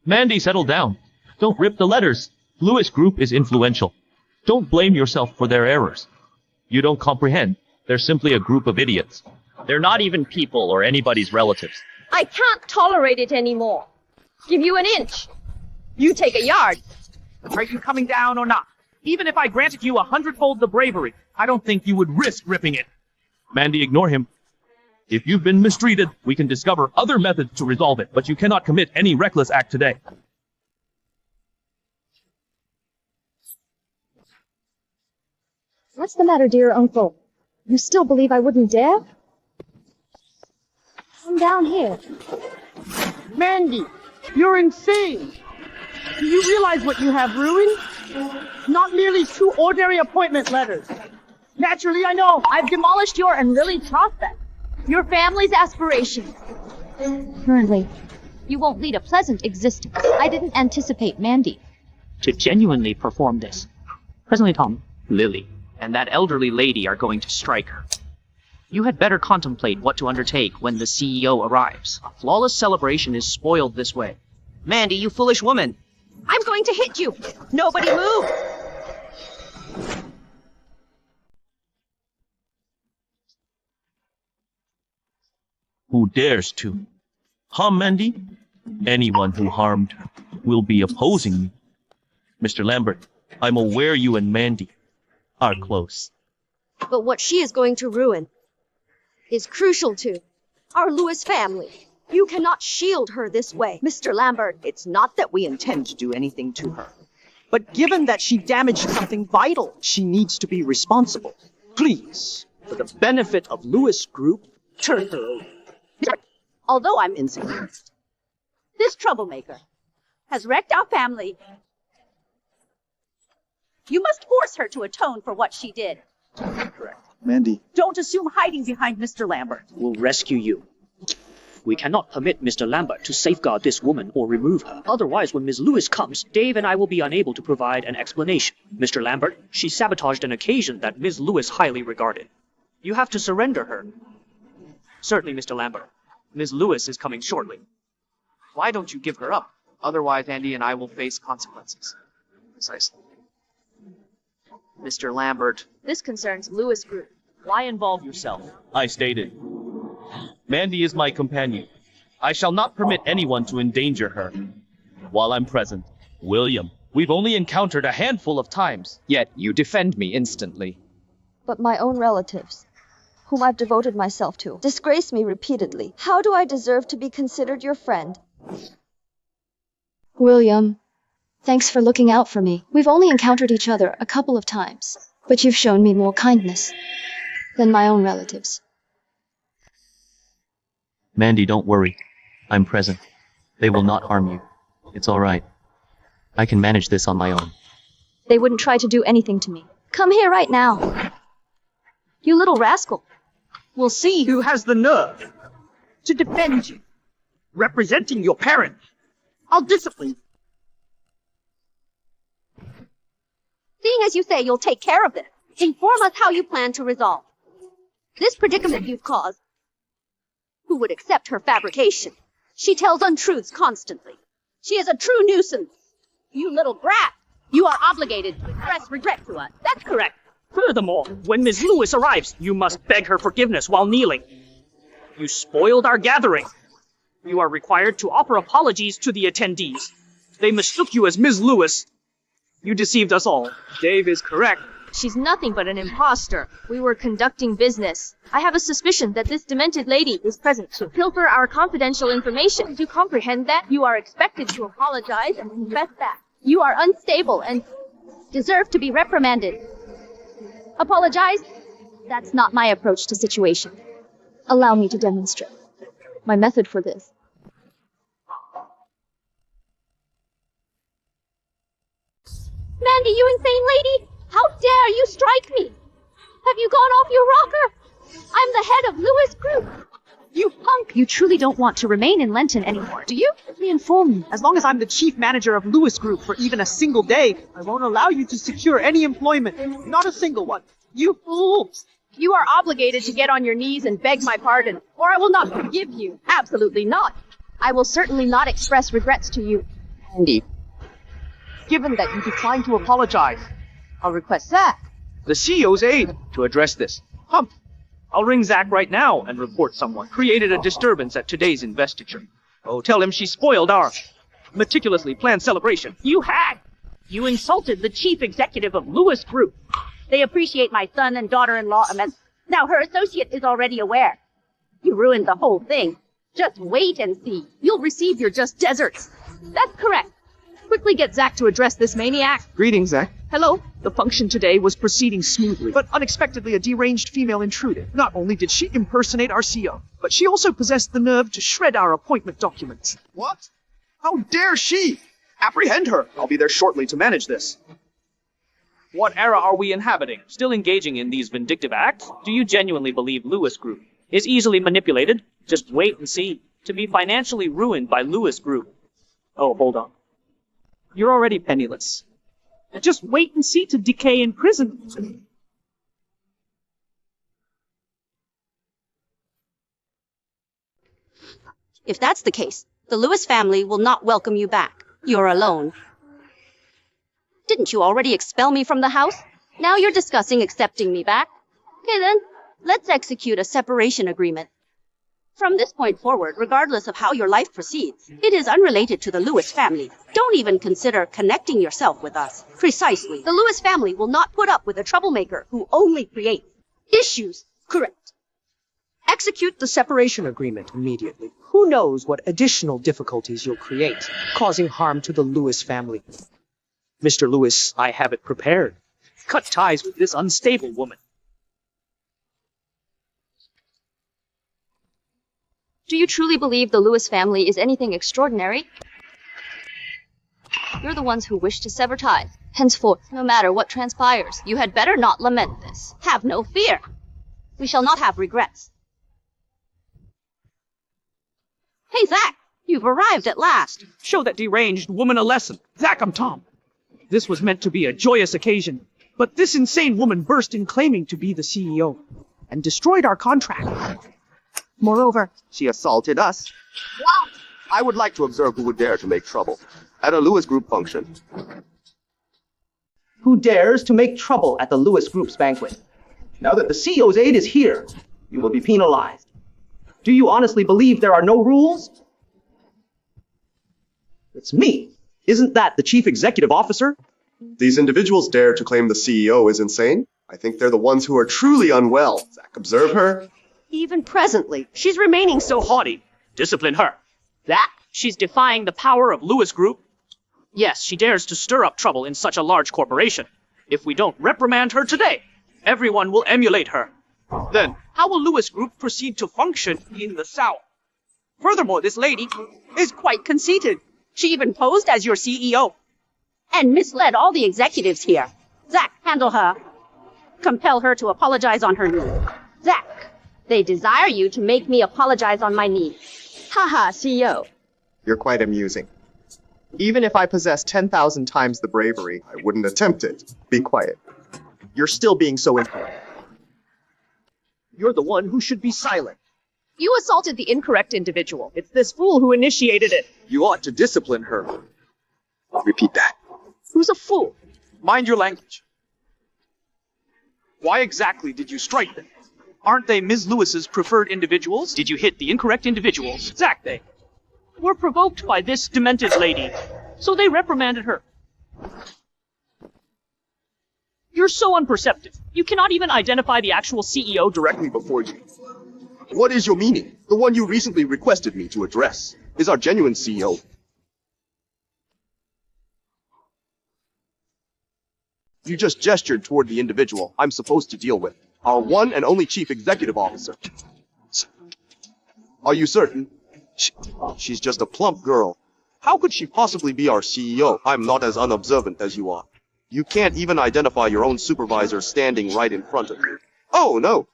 Mandy, settle down. Don't rip the letters. Lewis Group is influential. Don't blame yourself for their errors. You don't comprehend. They're simply a group of idiots. They're not even people or anybody's relatives. I can't tolerate it anymore. Give you an inch. You take a yard. Are you coming down or not? Even if I granted you 100-fold the bravery, I don't think you would risk ripping it. Mandy, ignore him. If you've been mistreated, we can discover other methods to resolve it, but you cannot commit any reckless act today. What's the matter, dear uncle? You still believe I wouldn't dare? Come down here. Mandy, you're insane. Do you realize what you have ruined? Not merely 2 ordinary appointment letters. Naturally, I know. I've demolished your and really tossed them. Your family's aspirations. Currently, you won't lead a pleasant existence. I didn't anticipate Mandy To genuinely perform this. Presently, Tom, Lily, and that elderly lady are going to strike her. You had better contemplate what to undertake when the CEO arrives. A flawless celebration is spoiled this way. Mandy, you foolish woman. I'm going to hit you. Nobody move. Who dares to harm Mandy? Anyone who harmed her will be opposing you. Mr. Lambert, I'm aware you and Mandy are close. But what she is going to ruin is crucial to our Lewis family. You cannot shield her this way, Mr. Lambert. It's not that we intend to do anything to her. But given that she damaged something vital, she needs to be responsible. Please, for the benefit of Lewis Group, turn her over. Although I'm insignificant, this troublemaker has wrecked our family. You must force her to atone for what she did. Correct. Mandy, Don't assume hiding behind Mr. Lambert. We'll rescue you. We cannot permit Mr. Lambert to safeguard this woman or remove her. Otherwise, when Ms. Lewis comes, Dave and I will be unable to provide an explanation. Mr. Lambert, she sabotaged an occasion that Ms. Lewis highly regarded. You have to surrender her. Certainly, Mr. Lambert. Ms. Lewis is coming shortly. why don't you give her up? Otherwise, Andy and I will face consequences. Precisely. Mr. Lambert. This concerns Lewis Group. Why involve yourself? I stated. Mandy is my companion. I shall not permit anyone to endanger her. While I'm present, William, we've only encountered a handful of times. Yet you defend me instantly. But my own relatives, whom I've devoted myself to, disgrace me repeatedly. How do I deserve to be considered your friend? William, thanks for looking out for me. We've only encountered each other a couple of times, but you've shown me more kindness than my own relatives. Mandy, don't worry. I'm present. They will not harm you. It's all right. I can manage this on my own. They wouldn't try to do anything to me. Come here right now. You little rascal. We'll see who has the nerve to defend you, representing your parents. I'll discipline you. Seeing as you say you'll take care of this, inform us how you plan to resolve this predicament you've caused. Who would accept her fabrication? She tells untruths constantly. She is a true nuisance. You little brat! You are obligated to express regret to us. That's correct. Furthermore, when Ms. Lewis arrives, you must beg her forgiveness while kneeling. You spoiled our gathering. You are required to offer apologies to the attendees. They mistook you as Ms. Lewis. You deceived us all. Dave is correct. She's nothing but an imposter. We were conducting business. I have a suspicion that this demented lady is present to pilfer our confidential information. Do you comprehend that? You are expected to apologize and confess that. You are unstable and deserve to be reprimanded. Apologize? That's not my approach to situation. Allow me to demonstrate my method for this. Mandy, you insane lady! How dare you strike me? Have you gone off your rocker? I'm the head of Lewis Group. You punk! You truly don't want to remain in Lenton anymore, do you? Let me inform you. As long as I'm the chief manager of Lewis Group for even a single day, I won't allow you to secure any employment. Not a single one. You fool! You are obligated to get on your knees and beg my pardon, or I will not forgive you. Absolutely not. I will certainly not express regrets to you. Andy, given that you declined to apologize, I'll request Zach, the CEO's aide, to address this. I'll ring Zach right now and report someone created a disturbance at today's investiture. Oh, tell him she spoiled our meticulously planned celebration. You hag! You insulted the chief executive of Lewis Group. They appreciate my son and daughter-in-law immensely. Now her associate is already aware. You ruined the whole thing. Just wait and see. You'll receive your just deserts. That's correct. Quickly get Zach to address this maniac. Greetings, Zach. hello. The function today was proceeding smoothly, but unexpectedly a deranged female intruded. Not only did she impersonate our CEO, but she also possessed the nerve to shred our appointment documents. What? How dare she? Apprehend her. I'll be there shortly to manage this. What era are we inhabiting? Still engaging in these vindictive acts? Do you genuinely believe Lewis Group is easily manipulated? Just wait and see. To be financially ruined by Lewis Group. Oh, hold on. You're already penniless. Just wait and see to decay in prison. If that's the case, the Lewis family will not welcome you back. You're alone. Didn't you already expel me from the house? Now you're discussing accepting me back. Okay then, let's execute a separation agreement. From this point forward, regardless of how your life proceeds, it is unrelated to the Lewis family. Don't even consider connecting yourself with us. Precisely. The Lewis family will not put up with a troublemaker who only creates issues. Correct. Execute the separation agreement immediately. Who knows what additional difficulties you'll create, causing harm to the Lewis family. Mr. Lewis, I have it prepared. Cut ties with this unstable woman. Do you truly believe the Lewis family is anything extraordinary? You're the ones who wish to sever ties. Henceforth, no matter what transpires, you had better not lament this. Have no fear. We shall not have regrets. Hey, Zach, you've arrived at last. Show that deranged woman a lesson. Zach, I'm Tom. This was meant to be a joyous occasion, but this insane woman burst in claiming to be the CEO and destroyed our contract. Moreover, she assaulted us. What? I would like to observe who would dare to make trouble at a Lewis Group function. Who dares to make trouble at the Lewis Group's banquet? Now that the CEO's aide is here, you will be penalized. Do you honestly believe there are no rules? It's me. Isn't that the chief executive officer? These individuals dare to claim the CEO is insane? I think they're the ones who are truly unwell. Zach, observe her. Even presently, she's remaining so haughty. Discipline her. That she's defying the power of Lewis Group. Yes, she dares to stir up trouble in such a large corporation. If we don't reprimand her today, everyone will emulate her. Then, how will Lewis Group proceed to function in the South? Furthermore, this lady is quite conceited. She even posed as your CEO and misled all the executives here. Zach, handle her. Compel her to apologize on her knees. Zach, they desire you to make me apologize on my knees. Haha, CEO. You're quite amusing. Even if I possessed 10,000 times the bravery, I wouldn't attempt it. Be quiet. You're still being so incorrect. You're the one who should be silent. You assaulted the incorrect individual. It's this fool who initiated it. You ought to discipline her. Repeat that. Who's a fool? Mind your language. Why exactly did you strike them? Aren't they Ms. Lewis's preferred individuals? Did you hit the incorrect individuals? Zach, they were provoked by this demented lady, so they reprimanded her. You're so unperceptive. You cannot even identify the actual CEO directly before you. What is your meaning? The one you recently requested me to address is our genuine CEO. You just gestured toward the individual I'm supposed to deal with, our one and only chief executive officer. Are you certain? She's just a plump girl. How could she possibly be our CEO? I'm not as unobservant as you are. You can't even identify your own supervisor standing right in front of you. Oh, no.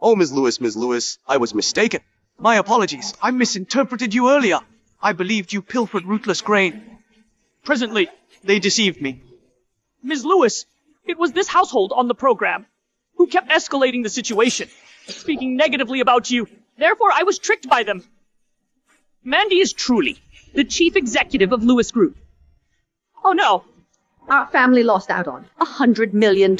Oh, Ms. Lewis, I was mistaken. My apologies. I misinterpreted you earlier. I believed you pilfered rootless grain. Presently, they deceived me. Ms. Lewis, it was this household on the program who kept escalating the situation, speaking negatively about you. Therefore, I was tricked by them. Mandy is truly the chief executive of Lewis Group. Oh no, Our family lost out on $100 million.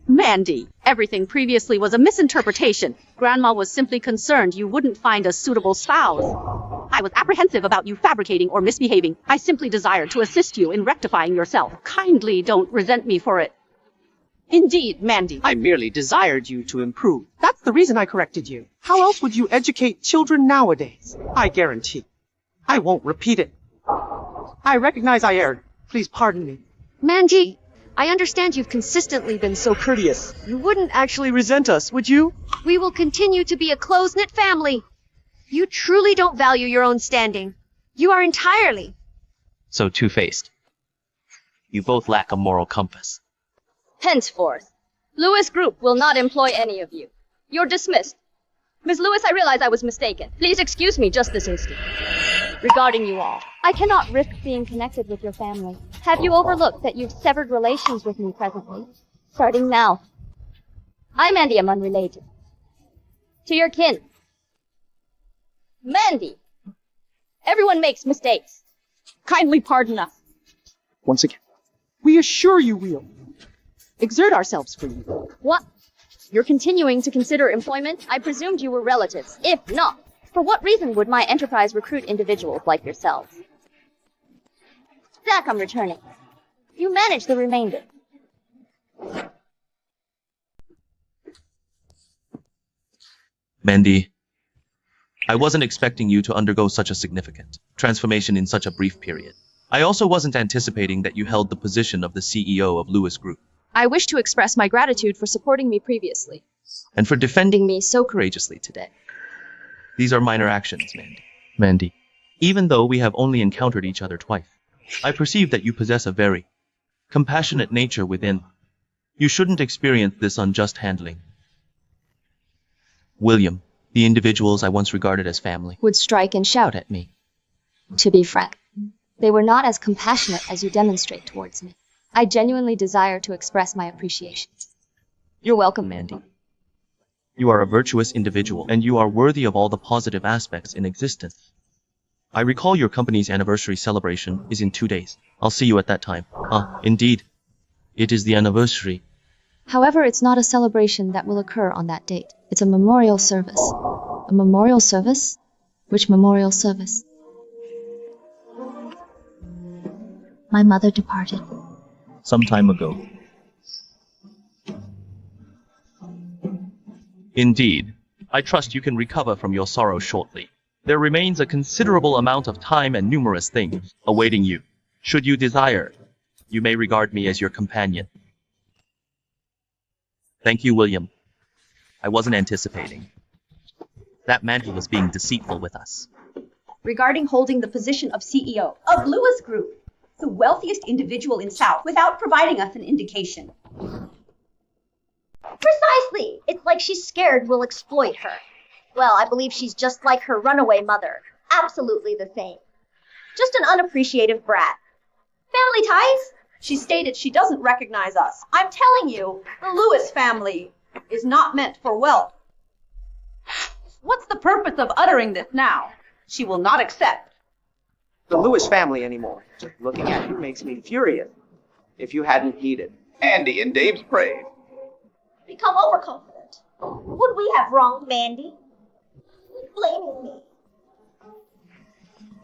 Mandy, everything previously was a misinterpretation. Grandma was simply concerned you wouldn't find a suitable spouse. I was apprehensive about you fabricating or misbehaving. I simply desired to assist you in rectifying yourself. Kindly don't resent me for it. Indeed, Mandy. I merely desired you to improve. That's the reason I corrected you. How else would you educate children nowadays? I guarantee. I won't repeat it. I recognize I erred. Please pardon me. Manji, I understand you've consistently been so Courteous. You wouldn't actually resent us, would you? We will continue to be a close-knit family. You truly don't value your own standing. You are entirely. So two-faced. You both lack a moral compass. Henceforth, Lewis Group will not employ any of you. You're dismissed. Ms. Lewis, I realize I was mistaken. Please excuse me just this instant. Regarding you all, I cannot risk being connected with your family. Have you overlooked that you've severed relations with me presently? Starting now. I, Mandy, am unrelated. To your kin. Mandy! Everyone makes mistakes. Kindly pardon us. Once again, we assure you we'll exert ourselves for you. What? You're continuing to consider employment? I presumed you were relatives. If not, for what reason would my enterprise recruit individuals like yourselves? Zach, I'm returning. You manage the remainder. Mandy, I wasn't expecting you to undergo such a significant transformation in such a brief period. I also wasn't anticipating that you held the position of the CEO of Lewis Group. I wish to express my gratitude for supporting me previously. And for defending me so courageously today. These are minor actions, Mandy. Mandy, even though we have only encountered each other twice, I perceive that you possess a very compassionate nature within. You shouldn't experience this unjust handling. William, the individuals I once regarded as family, Would strike and shout at me. To be frank, they were not as compassionate as you demonstrate towards me. I genuinely desire to express my appreciation. You're welcome, Mandy. You are a virtuous individual, and you are worthy of all the positive aspects in existence. I recall your company's anniversary celebration is in 2 days. I'll see you at that time. Indeed. It is the anniversary. However, it's not a celebration that will occur on that date. It's a memorial service. A memorial service? Which memorial service? My mother departed. Some time ago. Indeed. I trust you can recover from your sorrow shortly. There remains a considerable amount of time and numerous things awaiting you. Should you desire, you may regard me as your companion. Thank you, William. I wasn't anticipating. That man who was being deceitful with us. Regarding holding the position of CEO of Lewis Group, the wealthiest individual in South, without providing us an indication. Precisely. It's like she's scared we'll exploit her. Well, I believe she's just like her runaway mother. Absolutely the same. Just an unappreciative brat. Family ties? She stated she doesn't recognize us. I'm telling you, the Lewis family is not meant for wealth. What's the purpose of uttering this now? She will not accept. The Lewis family anymore. Just looking at you makes me furious. If you hadn't heeded. Andy and Dave's praise. Become overconfident. Would we have wronged Mandy? Blaming me.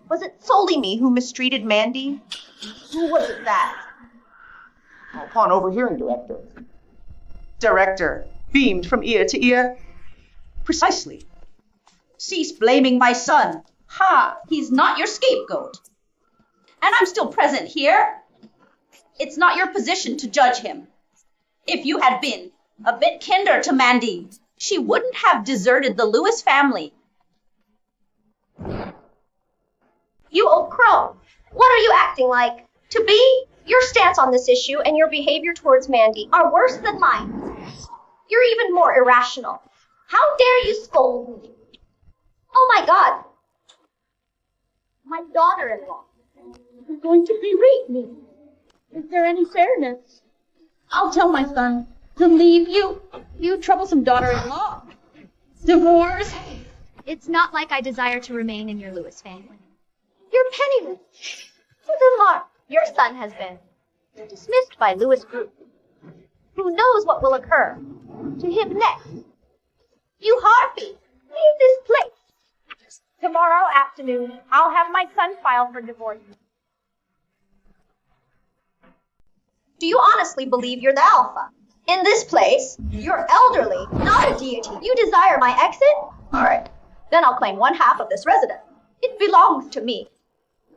Was it solely me who mistreated Mandy? Who was it that? Upon overhearing, Director, beamed from ear to ear. Precisely. Cease blaming my son. Ha! He's not your scapegoat. And I'm still present here. It's not your position to judge him. If you had been a bit kinder to Mandy, she wouldn't have deserted the Lewis family. You old crow. What are you acting like? To be? Your stance on this issue and your behavior towards Mandy are worse than mine. You're even more irrational. How dare you scold me? Oh my God. My daughter-in-law is going to berate me. Is there any fairness? I'll tell my son to leave you, you troublesome daughter-in-law. Divorce. It's not like I desire to remain in your Lewis family. You're penniless. Furthermore, your son has been dismissed by Lewis Group. Who knows what will occur to him next? You harpy, leave this place. Tomorrow afternoon, I'll have my son file for divorce. Do you honestly believe you're the alpha? In this place, you're elderly, not a deity. You desire my exit? All right. Then I'll claim 1/2 of this residence. It belongs to me.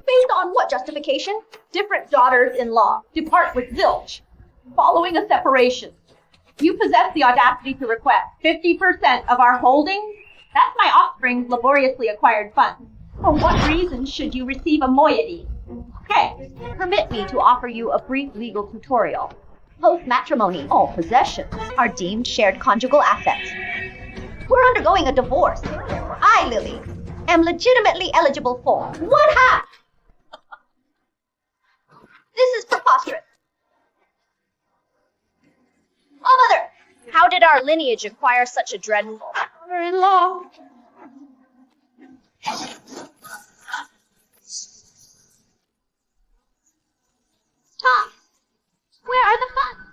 Based on what justification? Different daughters-in-law depart with zilch, following a separation. You possess the audacity to request 50% of our holdings? That's my offspring's laboriously acquired funds. For what reason should you receive a moiety? Okay, permit me to offer you a brief legal tutorial. Post-matrimony, all possessions are deemed shared conjugal assets. We're undergoing a divorce. I, Lily, am legitimately eligible for 1/2. This is preposterous. Oh, Mother! How did our lineage acquire such a dreadful Mother-in-law. Tom, where are the funds?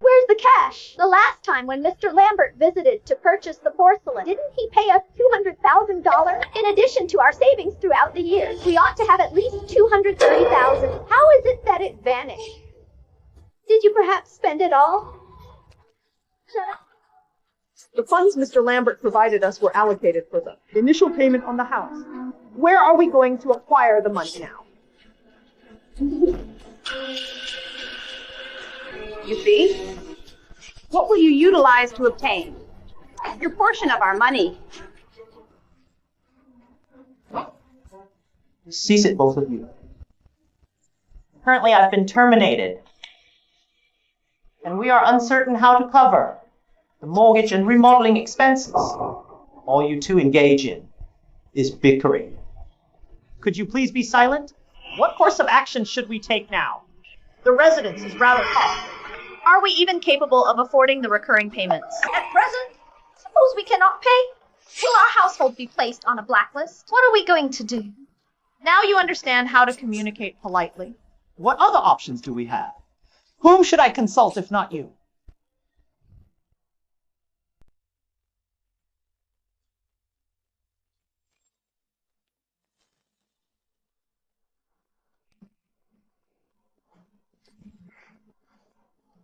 Where's the cash? The last time when Mr. Lambert visited to purchase the porcelain, didn't he pay us $200,000 in addition to our savings throughout the years? We ought to have at least $230,000. How is it that it vanished? Did you perhaps spend it all? The funds Mr. Lambert provided us were allocated for the initial payment on the house. Where are we going to acquire the money now? You see? What will you utilize to obtain your portion of our money? Cease it, both of you. Currently, I've been terminated. And we are uncertain how to cover the mortgage and remodeling expenses. All you two engage in is bickering. Could you please be silent? What course of action should we take now? The residence is rather costly. Are we even capable of affording the recurring payments? At present, suppose we cannot pay? Will our household be placed on a blacklist? What are we going to do? Now you understand how to communicate politely. What other options do we have? Whom should I consult if not you?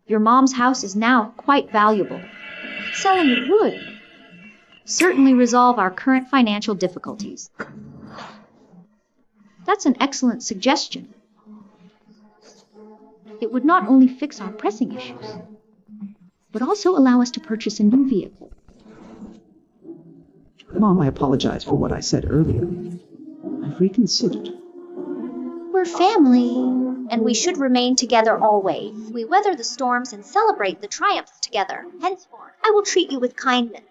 Your mom's house is now quite valuable. Selling it would. certainly resolve our current financial difficulties. That's an excellent suggestion. It would not only fix our pressing issues, but also allow us to purchase a new vehicle. Mom, I apologize for what I said earlier. I've reconsidered. We're family, and we should remain together always. We weather the storms and celebrate the triumphs together. Henceforth, I will treat you with kindness.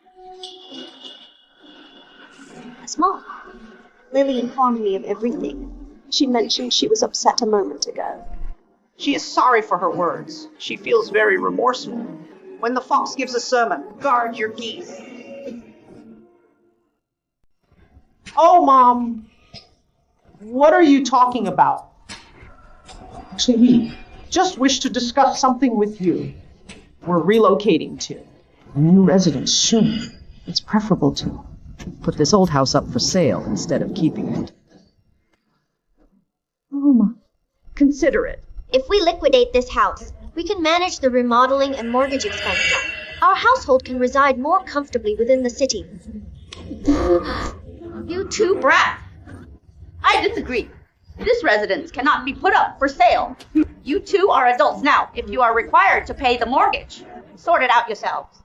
As Mom, Lily informed me of everything. She mentioned she was upset a moment ago. She is sorry for her words. She feels very remorseful. When the fox gives a sermon, guard your geese. Oh, Mom! What are you talking about? Actually, we just wish to discuss something with you. We're relocating to A new residence soon. It's preferable to put this old house up for sale instead of keeping it. Oh, Mom, consider it. If we liquidate this house, we can manage the remodeling and mortgage expenses. Our household can reside more comfortably within the city. You two brats! I disagree. This residence cannot be put up for sale. You two are adults now. If you are required to pay the mortgage, sort it out yourselves.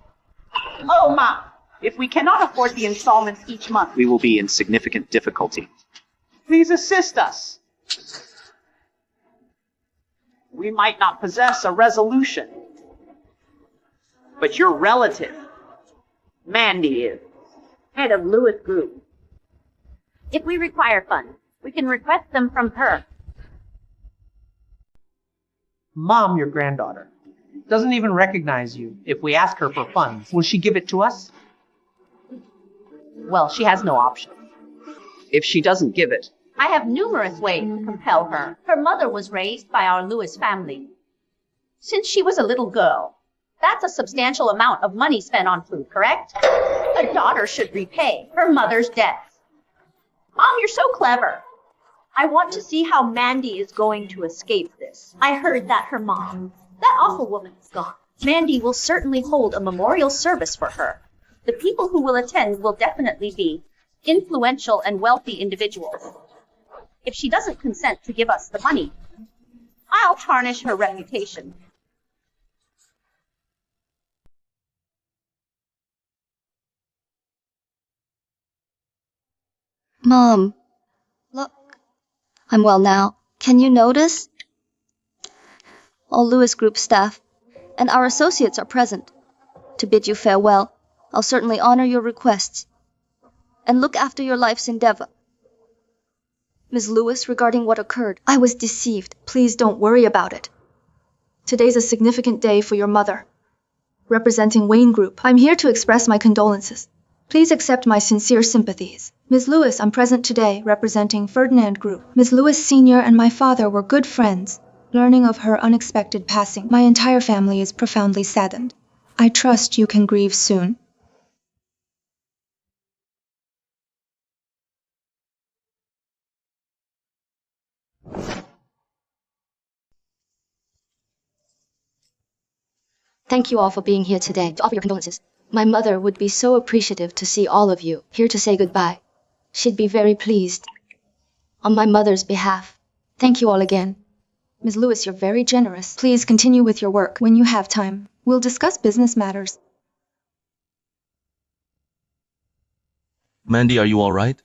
Oh, Ma, if we cannot afford the installments each month, We will be in significant difficulty. please assist us. We might not possess a resolution, but your relative, Mandy, is Head of Lewis Group. If we require funds, we can request them from her. Mom, your granddaughter, doesn't even recognize you. If we ask her for funds, will she give it to us? Well, she has no option. if she doesn't give it. I have numerous ways to compel her. Her mother was raised by our Lewis family since she was a little girl. That's a substantial amount of money spent on food, correct? A daughter should repay her mother's debts. Mom, you're so clever. I want to see how Mandy is going to escape this. I heard that her mom, that awful woman, is gone. Mandy will certainly hold a memorial service for her. The people who will attend will definitely be influential and wealthy individuals. If she doesn't consent to give us the money, I'll tarnish her reputation. Mom, look. I'm well now. Can you notice? All Lewis Group staff and our associates are present. To bid you farewell, I'll certainly honor your requests and look after your life's endeavor. Ms. Lewis, regarding what occurred, I was deceived. Please don't worry about it. Today's a significant day for your mother. Representing Wayne Group, I'm here to express my condolences. Please accept my sincere sympathies. Ms. Lewis, I'm present today representing Ferdinand Group. Ms. Lewis Sr. and my father were good friends. Learning of her unexpected passing, my entire family is profoundly saddened. I trust you can grieve soon. Thank you all for being here today to offer your condolences. My mother would be so appreciative to see all of you here to say goodbye. She'd be very pleased. On my mother's behalf, thank you all again. Ms. Lewis, you're very generous. Please continue with your work when you have time. We'll discuss business matters. Mandy, are you all right?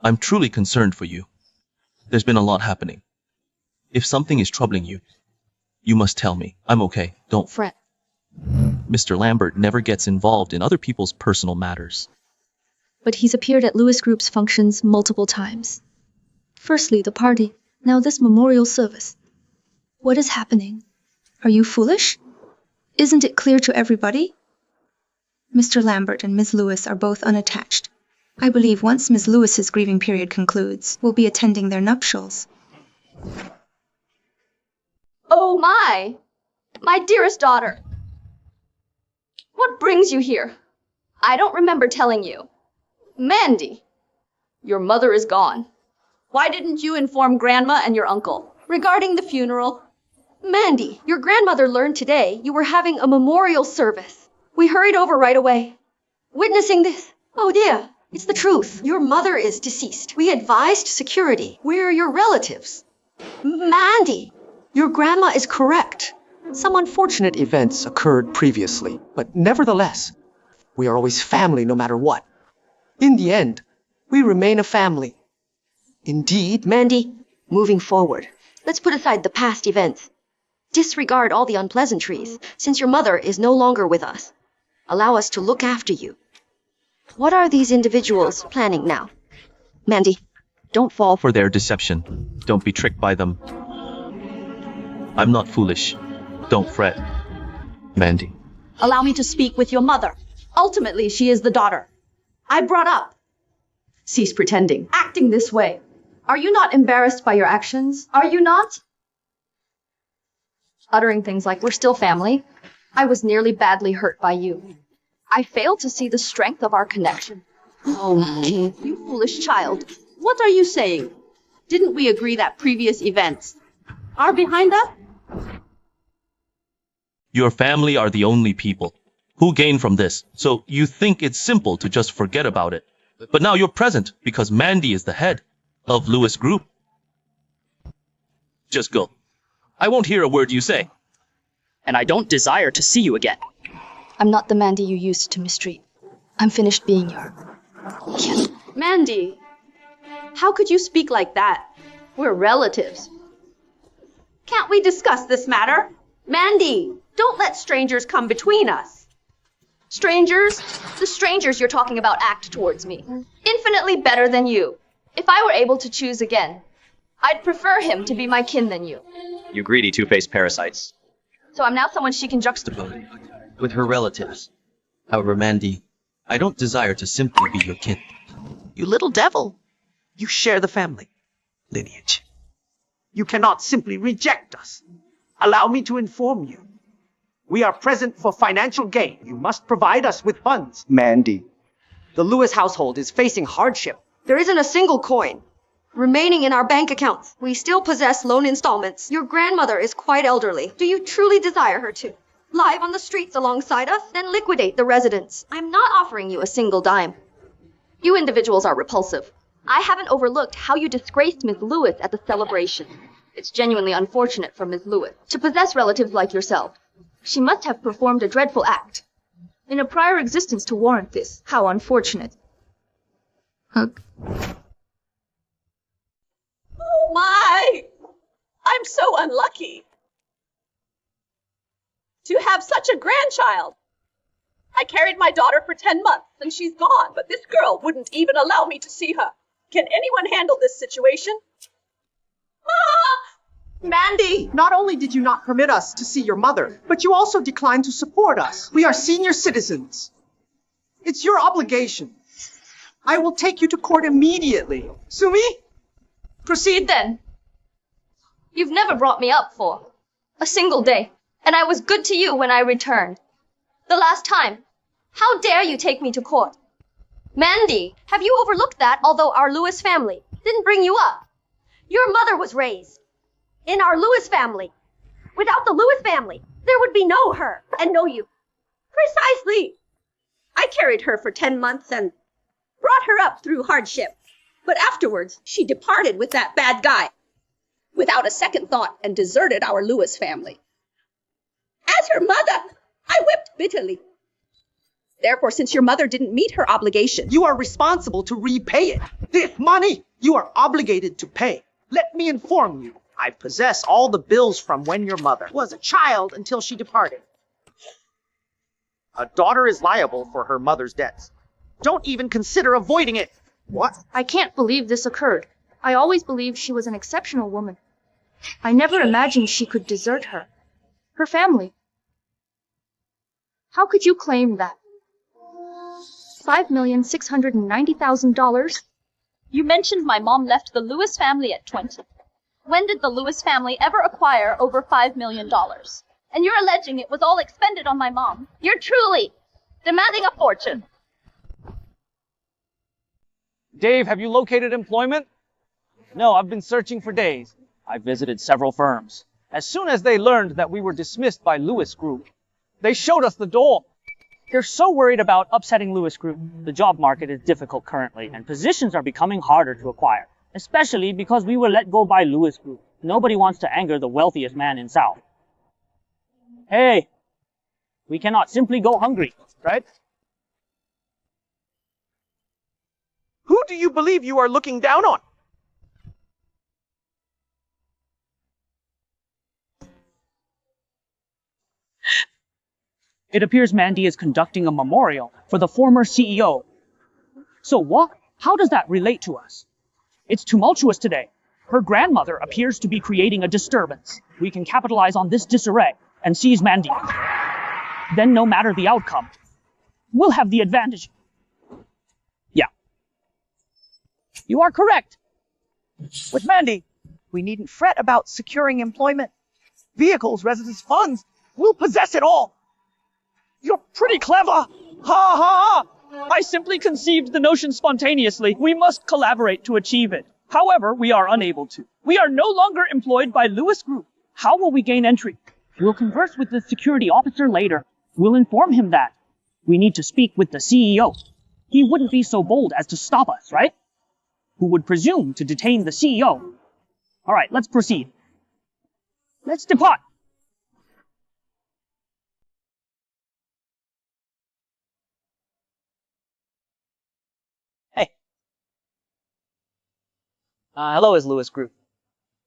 I'm truly concerned for you. There's been a lot happening. If something is troubling you, you must tell me. I'm okay. Don't fret. Mr. Lambert never gets involved in other people's personal matters. But he's appeared at Lewis Group's functions multiple times. Firstly, the party. Now this memorial service. What is happening? Are you foolish? Isn't it clear to everybody? Mr. Lambert and Ms. Lewis are both unattached. I believe once Ms. Lewis's grieving period concludes, we'll be attending their nuptials. Oh my dearest daughter. What brings you here? I don't remember telling you. Mandy, your mother is gone. Why didn't you inform Grandma and your uncle regarding the funeral? Mandy, your grandmother learned today you were having a memorial service. We hurried over right away. Witnessing this, oh dear, it's the truth. Your mother is deceased. We advised security. We're your relatives. Mandy, your grandma is correct. Some unfortunate events occurred previously, but nevertheless, we are always family no matter what. In the end, we remain a family. Indeed, Mandy, moving forward, let's put aside the past events. Disregard all the unpleasantries, since your mother is no longer with us. Allow us to look after you. What are these individuals planning now? Mandy, don't fall For their deception. Don't be tricked by them. I'm not foolish. Don't fret. Mandy. Allow me to speak with your mother. Ultimately, she is the daughter I brought up. Cease pretending, acting this way. Are you not embarrassed by your actions? Are you not? Uttering things like, we're still family. I was nearly badly hurt by you. I failed to see the strength of our connection. Oh, you foolish child. What are you saying? Didn't we agree that previous events are behind us? Your family are the only people who gain from this, so you think it's simple to just forget about it. But now you're present because Mandy is the head of Lewis Group. Just go. I won't hear a word you say. And I don't desire to see you again. I'm not the Mandy you used to mistreat. I'm finished being your kid. Mandy, how could you speak like that? We're relatives. Can't we discuss this matter? Mandy, don't let strangers come between us. Strangers? The strangers you're talking about act towards me. Infinitely better than you. If I were able to choose again, I'd prefer him to be my kin than you. You greedy two-faced parasites. So I'm now someone she can juxtapose with her relatives. However, Mandy, I don't desire to simply be your kin. you little devil, you share the family lineage. You cannot simply reject us. Allow me to inform you. We are present for financial gain. You must provide us with funds. Mandy. The Lewis household is facing hardship. There isn't a single coin remaining in our bank accounts. We still possess loan installments. Your grandmother is quite elderly. Do you truly desire her to live on the streets alongside us? Then liquidate the residence. I'm not offering you a single dime. You individuals are repulsive. I haven't overlooked how you disgraced Ms. Lewis at the celebration. It's genuinely unfortunate for Ms. Lewis to possess relatives like yourself. She must have performed a dreadful act In a prior existence to warrant this. How unfortunate. Ugh. Oh my! I'm so unlucky to have such a grandchild. I carried my daughter for 10 months and she's gone, but this girl wouldn't even allow me to see her. Can anyone handle this situation? Mandy, not only did you not permit us to see your mother, but you also declined to support us. We are senior citizens. It's your obligation. I will take you to court immediately. Sumi? Proceed then. You've never brought me up for a single day, and I was good to you when I returned. The last time. How dare you take me to court? Mandy, have you overlooked that although our Lewis family didn't bring you up? Your mother was raised in our Lewis family. Without the Lewis family, there would be no her and no you. Precisely. I carried her for 10 months and brought her up through hardship. But afterwards, she departed with that bad guy without a second thought and deserted our Lewis family. As her mother, I wept bitterly. Therefore, since your mother didn't meet her obligation, you are responsible to repay it. This money you are obligated to pay. Let me inform you, I possess all the bills from when your mother was a child until she departed. A daughter is liable for her mother's debts. Don't even consider avoiding it. What? I can't believe this occurred. I always believed she was an exceptional woman. I never imagined she could desert her family. How could you claim that? $5,690,000? You mentioned my mom left the Lewis family at 20. When did the Lewis family ever acquire over $5 million? And you're alleging it was all expended on my mom. You're truly demanding a fortune. Dave, have you located employment? No, I've been searching for days. I visited several firms. As soon as they learned that we were dismissed by Lewis Group, they showed us the door. They're so worried about upsetting Lewis Group. The job market is difficult currently, and positions are becoming harder to acquire, especially because we were let go by Lewis Group. Nobody wants to anger the wealthiest man in South. Hey, we cannot simply go hungry, right? Who do you believe you are looking down on? It appears Mandy is conducting a memorial for the former CEO. So what? How does that relate to us? It's tumultuous today. Her grandmother appears to be creating a disturbance. We can capitalize on this disarray and seize Mandy. Then no matter the outcome, we'll have the advantage. Yeah. You are correct. With Mandy, we needn't fret about securing employment, vehicles, residence funds. We'll possess it all. You're pretty clever! Ha ha! I simply conceived the notion spontaneously. We must collaborate to achieve it. However, we are unable to. We are no longer employed by Lewis Group. How will we gain entry? We'll converse with the security officer later. We'll inform him that. We need to speak with the CEO. He wouldn't be so bold as to stop us, right? Who would presume to detain the CEO? All right, let's proceed. Let's depart. Hello, is Lewis Group.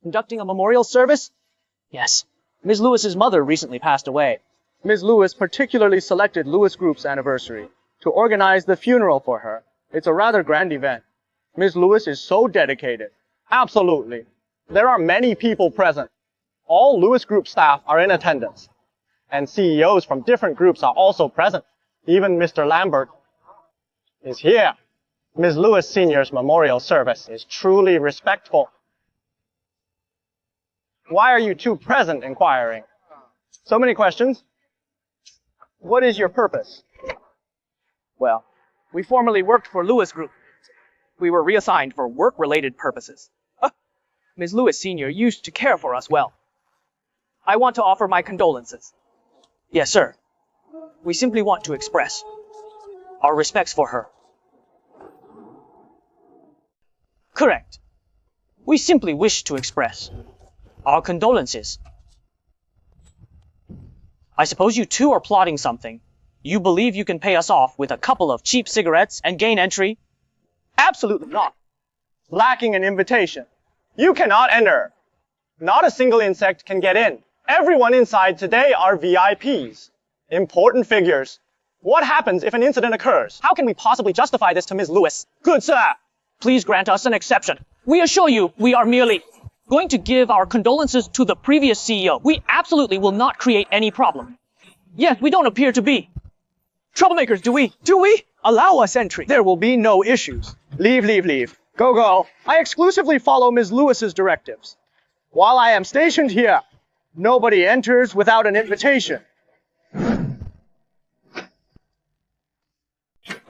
Conducting a memorial service? Yes. Ms. Lewis's mother recently passed away. Ms. Lewis particularly selected Lewis Group's anniversary to organize the funeral for her. It's a rather grand event. Ms. Lewis is so dedicated. Absolutely. There are many people present. All Lewis Group staff are in attendance. And CEOs from different groups are also present. Even Mr. Lambert is here. Ms. Lewis Sr.'s memorial service is truly respectful. Why are you two present inquiring? So many questions. What is your purpose? Well, we formerly worked for Lewis Group. We were reassigned for work-related purposes. Ms. Lewis Sr. used to care for us well. I want to offer my condolences. Yes, sir. We simply want to express our respects for her. Correct. We simply wish to express our condolences. I suppose you two are plotting something. You believe you can pay us off with a couple of cheap cigarettes and gain entry? Absolutely not. Lacking an invitation. You cannot enter. Not a single insect can get in. Everyone inside today are VIPs. Important figures. What happens if an incident occurs? How can we possibly justify this to Ms. Lewis? Good sir. Please grant us an exception. We assure you we are merely going to give our condolences to the previous CEO. We absolutely will not create any problem. Yes, we don't appear to be troublemakers, do we? Do we? Allow us entry. There will be no issues. Leave, leave, leave. Go, go. I exclusively follow Ms. Lewis's directives. While I am stationed here, nobody enters without an invitation.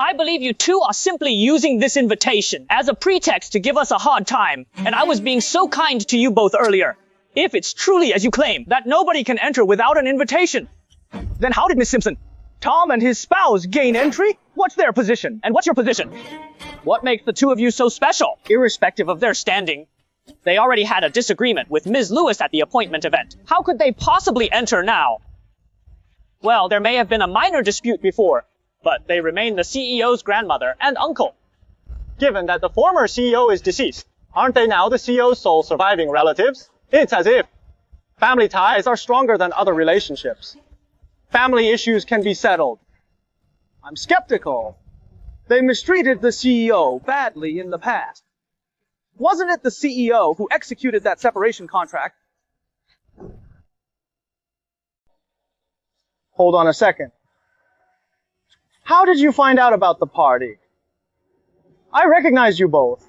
I believe you two are simply using this invitation as a pretext to give us a hard time, and I was being so kind to you both earlier. If it's truly as you claim, that nobody can enter without an invitation, then how did Miss Simpson, Tom and his spouse gain entry? What's their position? And what's your position? What makes the two of you so special, irrespective of their standing? They already had a disagreement with Ms. Lewis at the appointment event. How could they possibly enter now? Well, there may have been a minor dispute before, but they remain the CEO's grandmother and uncle. Given that the former CEO is deceased, aren't they now the CEO's sole surviving relatives? It's as if family ties are stronger than other relationships. Family issues can be settled. I'm skeptical. They mistreated the CEO badly in the past. Wasn't it the CEO who executed that separation contract? Hold on a second. How did you find out about the party? I recognize you both.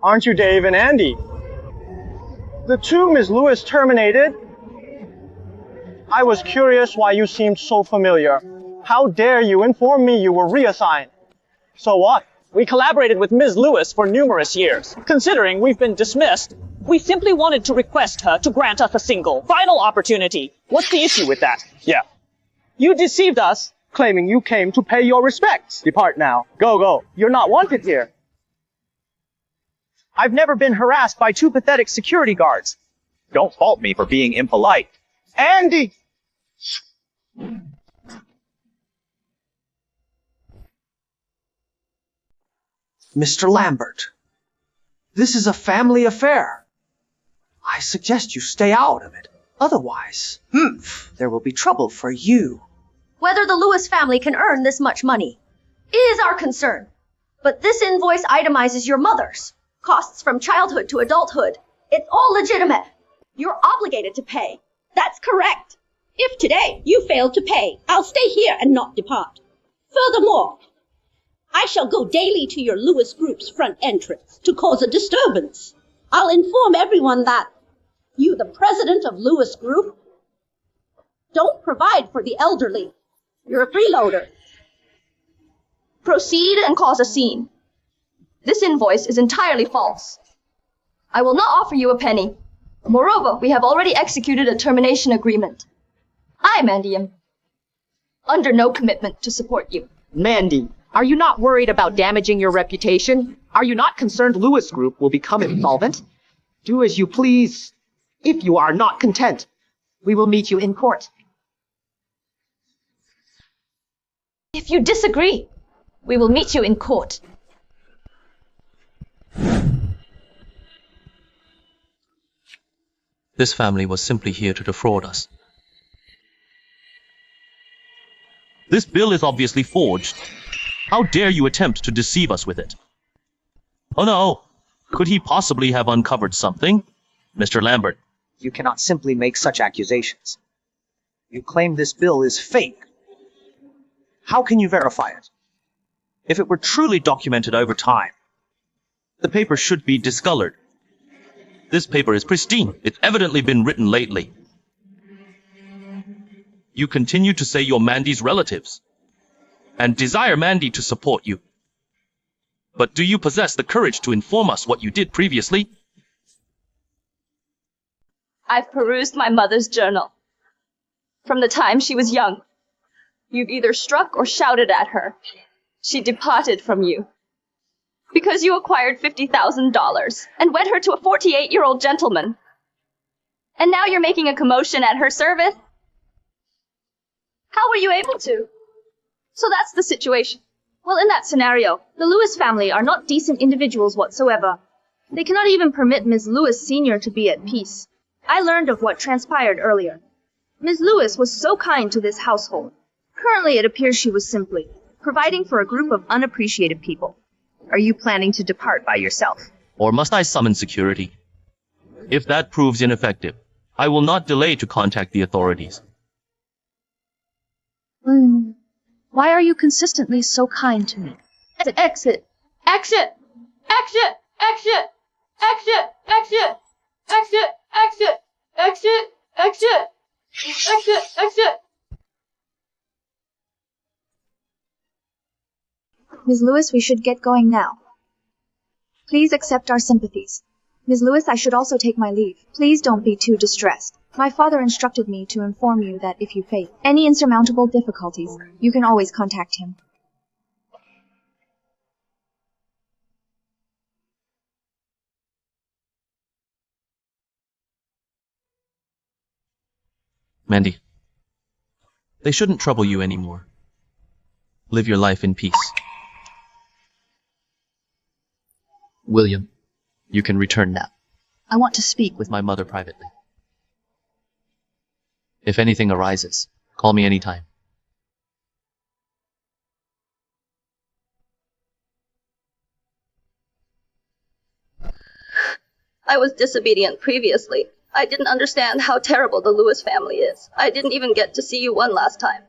Aren't you Dave and Andy? The two Ms. Lewis terminated? I was curious why you seemed so familiar. How dare you inform me you were reassigned? So what? We collaborated with Ms. Lewis for numerous years. Considering we've been dismissed, we simply wanted to request her to grant us a single, final opportunity. What's the issue with that? Yeah. You deceived us, claiming you came to pay your respects. Depart now. Go, go. You're not wanted here. I've never been harassed by two pathetic security guards. Don't fault me for being impolite. Andy! Mr. Lambert, this is a family affair. I suggest you stay out of it. Otherwise, there will be trouble for you. Whether the Lewis family can earn this much money is our concern. But this invoice itemizes your mother's costs from childhood to adulthood. It's all legitimate. You're obligated to pay. That's correct. If today you fail to pay, I'll stay here and not depart. Furthermore, I shall go daily to your Lewis Group's front entrance to cause a disturbance. I'll inform everyone that you, the president of Lewis Group, don't provide for the elderly. You're a freeloader. Proceed and cause a scene. This invoice is entirely false. I will not offer you a penny. Moreover, we have already executed a termination agreement. I, Mandy, am under no commitment to support you. Mandy, are you not worried about damaging your reputation? Are you not concerned Lewis Group will become insolvent? Do as you please. If you are not content, we will meet you in court. If you disagree, we will meet you in court. This family was simply here to defraud us. This bill is obviously forged. How dare you attempt to deceive us with it? Oh no! Could he possibly have uncovered something? Mr. Lambert. You cannot simply make such accusations. You claim this bill is fake. How can you verify it? If it were truly documented over time, the paper should be discolored. This paper is pristine. It's evidently been written lately. You continue to say you're Mandy's relatives and desire Mandy to support you. But do you possess the courage to inform us what you did previously? I've perused my mother's journal. From the time she was young, you've either struck or shouted at her. She departed from you because you acquired $50,000 and wed her to a 48-year-old gentleman. And now you're making a commotion at her service? How were you able to? So that's the situation. Well, in that scenario, the Lewis family are not decent individuals whatsoever. They cannot even permit Ms. Lewis Sr. to be at peace. I learned of what transpired earlier. Ms. Lewis was so kind to this household. Currently, it appears she was simply providing for a group of unappreciated people. Are you planning to depart by yourself? Or must I summon security? If that proves ineffective, I will not delay to contact the authorities. Why are you consistently so kind to me? Exit! Exit! Exit! Exit! Exit! Exit! Exit! Exit! Exit! Exit! Exit! Exit! Exit! Ms. Lewis, we should get going now. Please accept our sympathies. Ms. Lewis, I should also take my leave. Please don't be too distressed. My father instructed me to inform you that if you face any insurmountable difficulties, you can always contact him. Mandy, they shouldn't trouble you anymore. Live your life in peace. William, you can return now. I want to speak with my mother privately. If anything arises, call me anytime. I was disobedient previously. I didn't understand how terrible the Lewis family is. I didn't even get to see you one last time.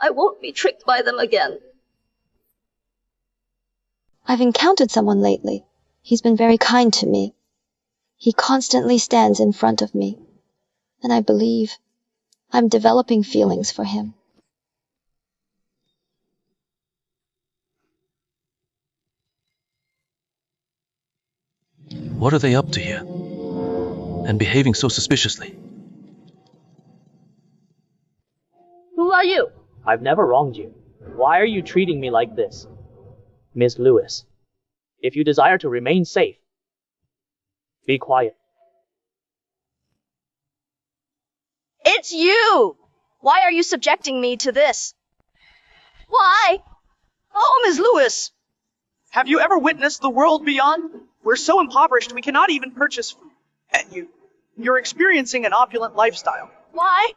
I won't be tricked by them again. I've encountered someone lately. He's been very kind to me. He constantly stands in front of me, and I believe I'm developing feelings for him. What are they up to here? And behaving so suspiciously? I've never wronged you. Why are you treating me like this? Miss Lewis, if you desire to remain safe, be quiet. It's you! Why are you subjecting me to this? Why? Oh, Ms. Lewis! Have you ever witnessed the world beyond? We're so impoverished we cannot even purchase food. And you're experiencing an opulent lifestyle. Why?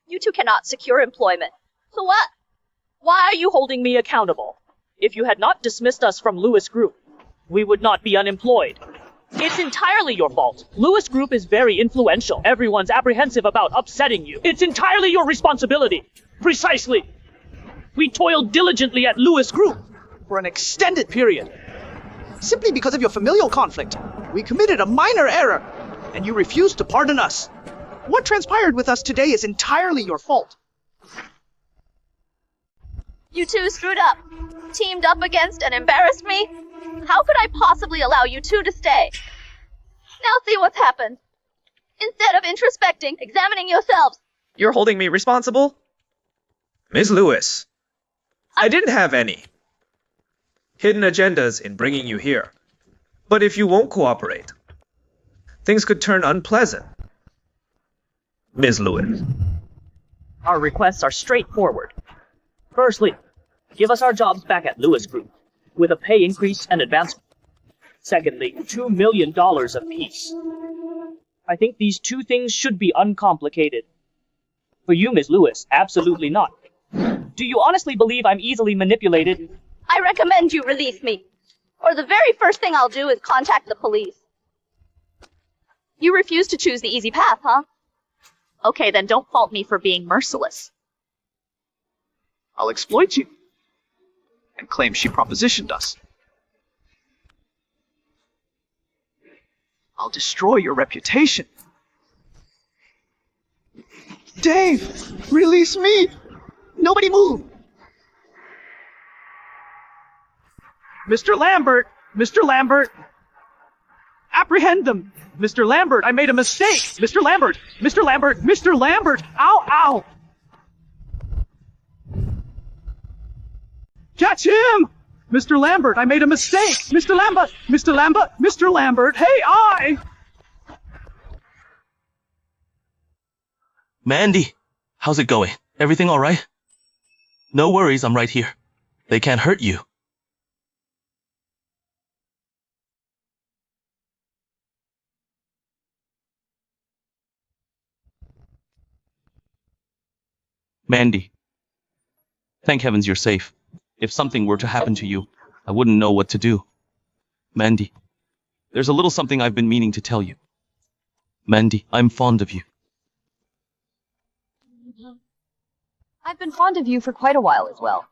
You two cannot secure employment. So what? Why are you holding me accountable? If you had not dismissed us from Lewis Group, we would not be unemployed. It's entirely your fault. Lewis Group is very influential. Everyone's apprehensive about upsetting you. It's entirely your responsibility. Precisely. We toiled diligently at Lewis Group For an extended period. Simply because of your familial conflict. We committed a minor error, and you refused to pardon us. What transpired with us today is entirely your fault. You two screwed up. Teamed up against and embarrassed me? How could I possibly allow you two to stay? Now see what's happened. Instead of introspecting, examining yourselves. You're holding me responsible? Ms. Lewis, I didn't have any hidden agendas in bringing you here. But if you won't cooperate, things could turn unpleasant. Ms. Lewis. Our requests are straightforward. Firstly, give us our jobs back at Lewis Group, with a pay increase and advancement. Secondly, $2 million apiece. I think these two things should be uncomplicated. For you, Ms. Lewis, absolutely not. Do you honestly believe I'm easily manipulated? I recommend you release me, or the very first thing I'll do is contact the police. You refuse to choose the easy path, huh? Okay, then don't fault me for being merciless. I'll exploit you and claim she propositioned us. I'll destroy your reputation. Dave, release me! Nobody move! Mr. Lambert! Mr. Lambert! Apprehend them! Mr. Lambert, I made a mistake! Mr. Lambert! Mr. Lambert! Mr. Lambert! Ow, ow! Catch him! Mr. Lambert, I made a mistake! Mr. Lambert! Mr. Lambert! Mr. Lambert! Hey, I! Mandy, how's it going? Everything all right? No worries, I'm right here. They can't hurt you. Mandy, thank heavens you're safe. If something were to happen to you, I wouldn't know what to do. Mandy, there's a little something I've been meaning to tell you. Mandy, I'm fond of you. I've been fond of you for quite a while as well.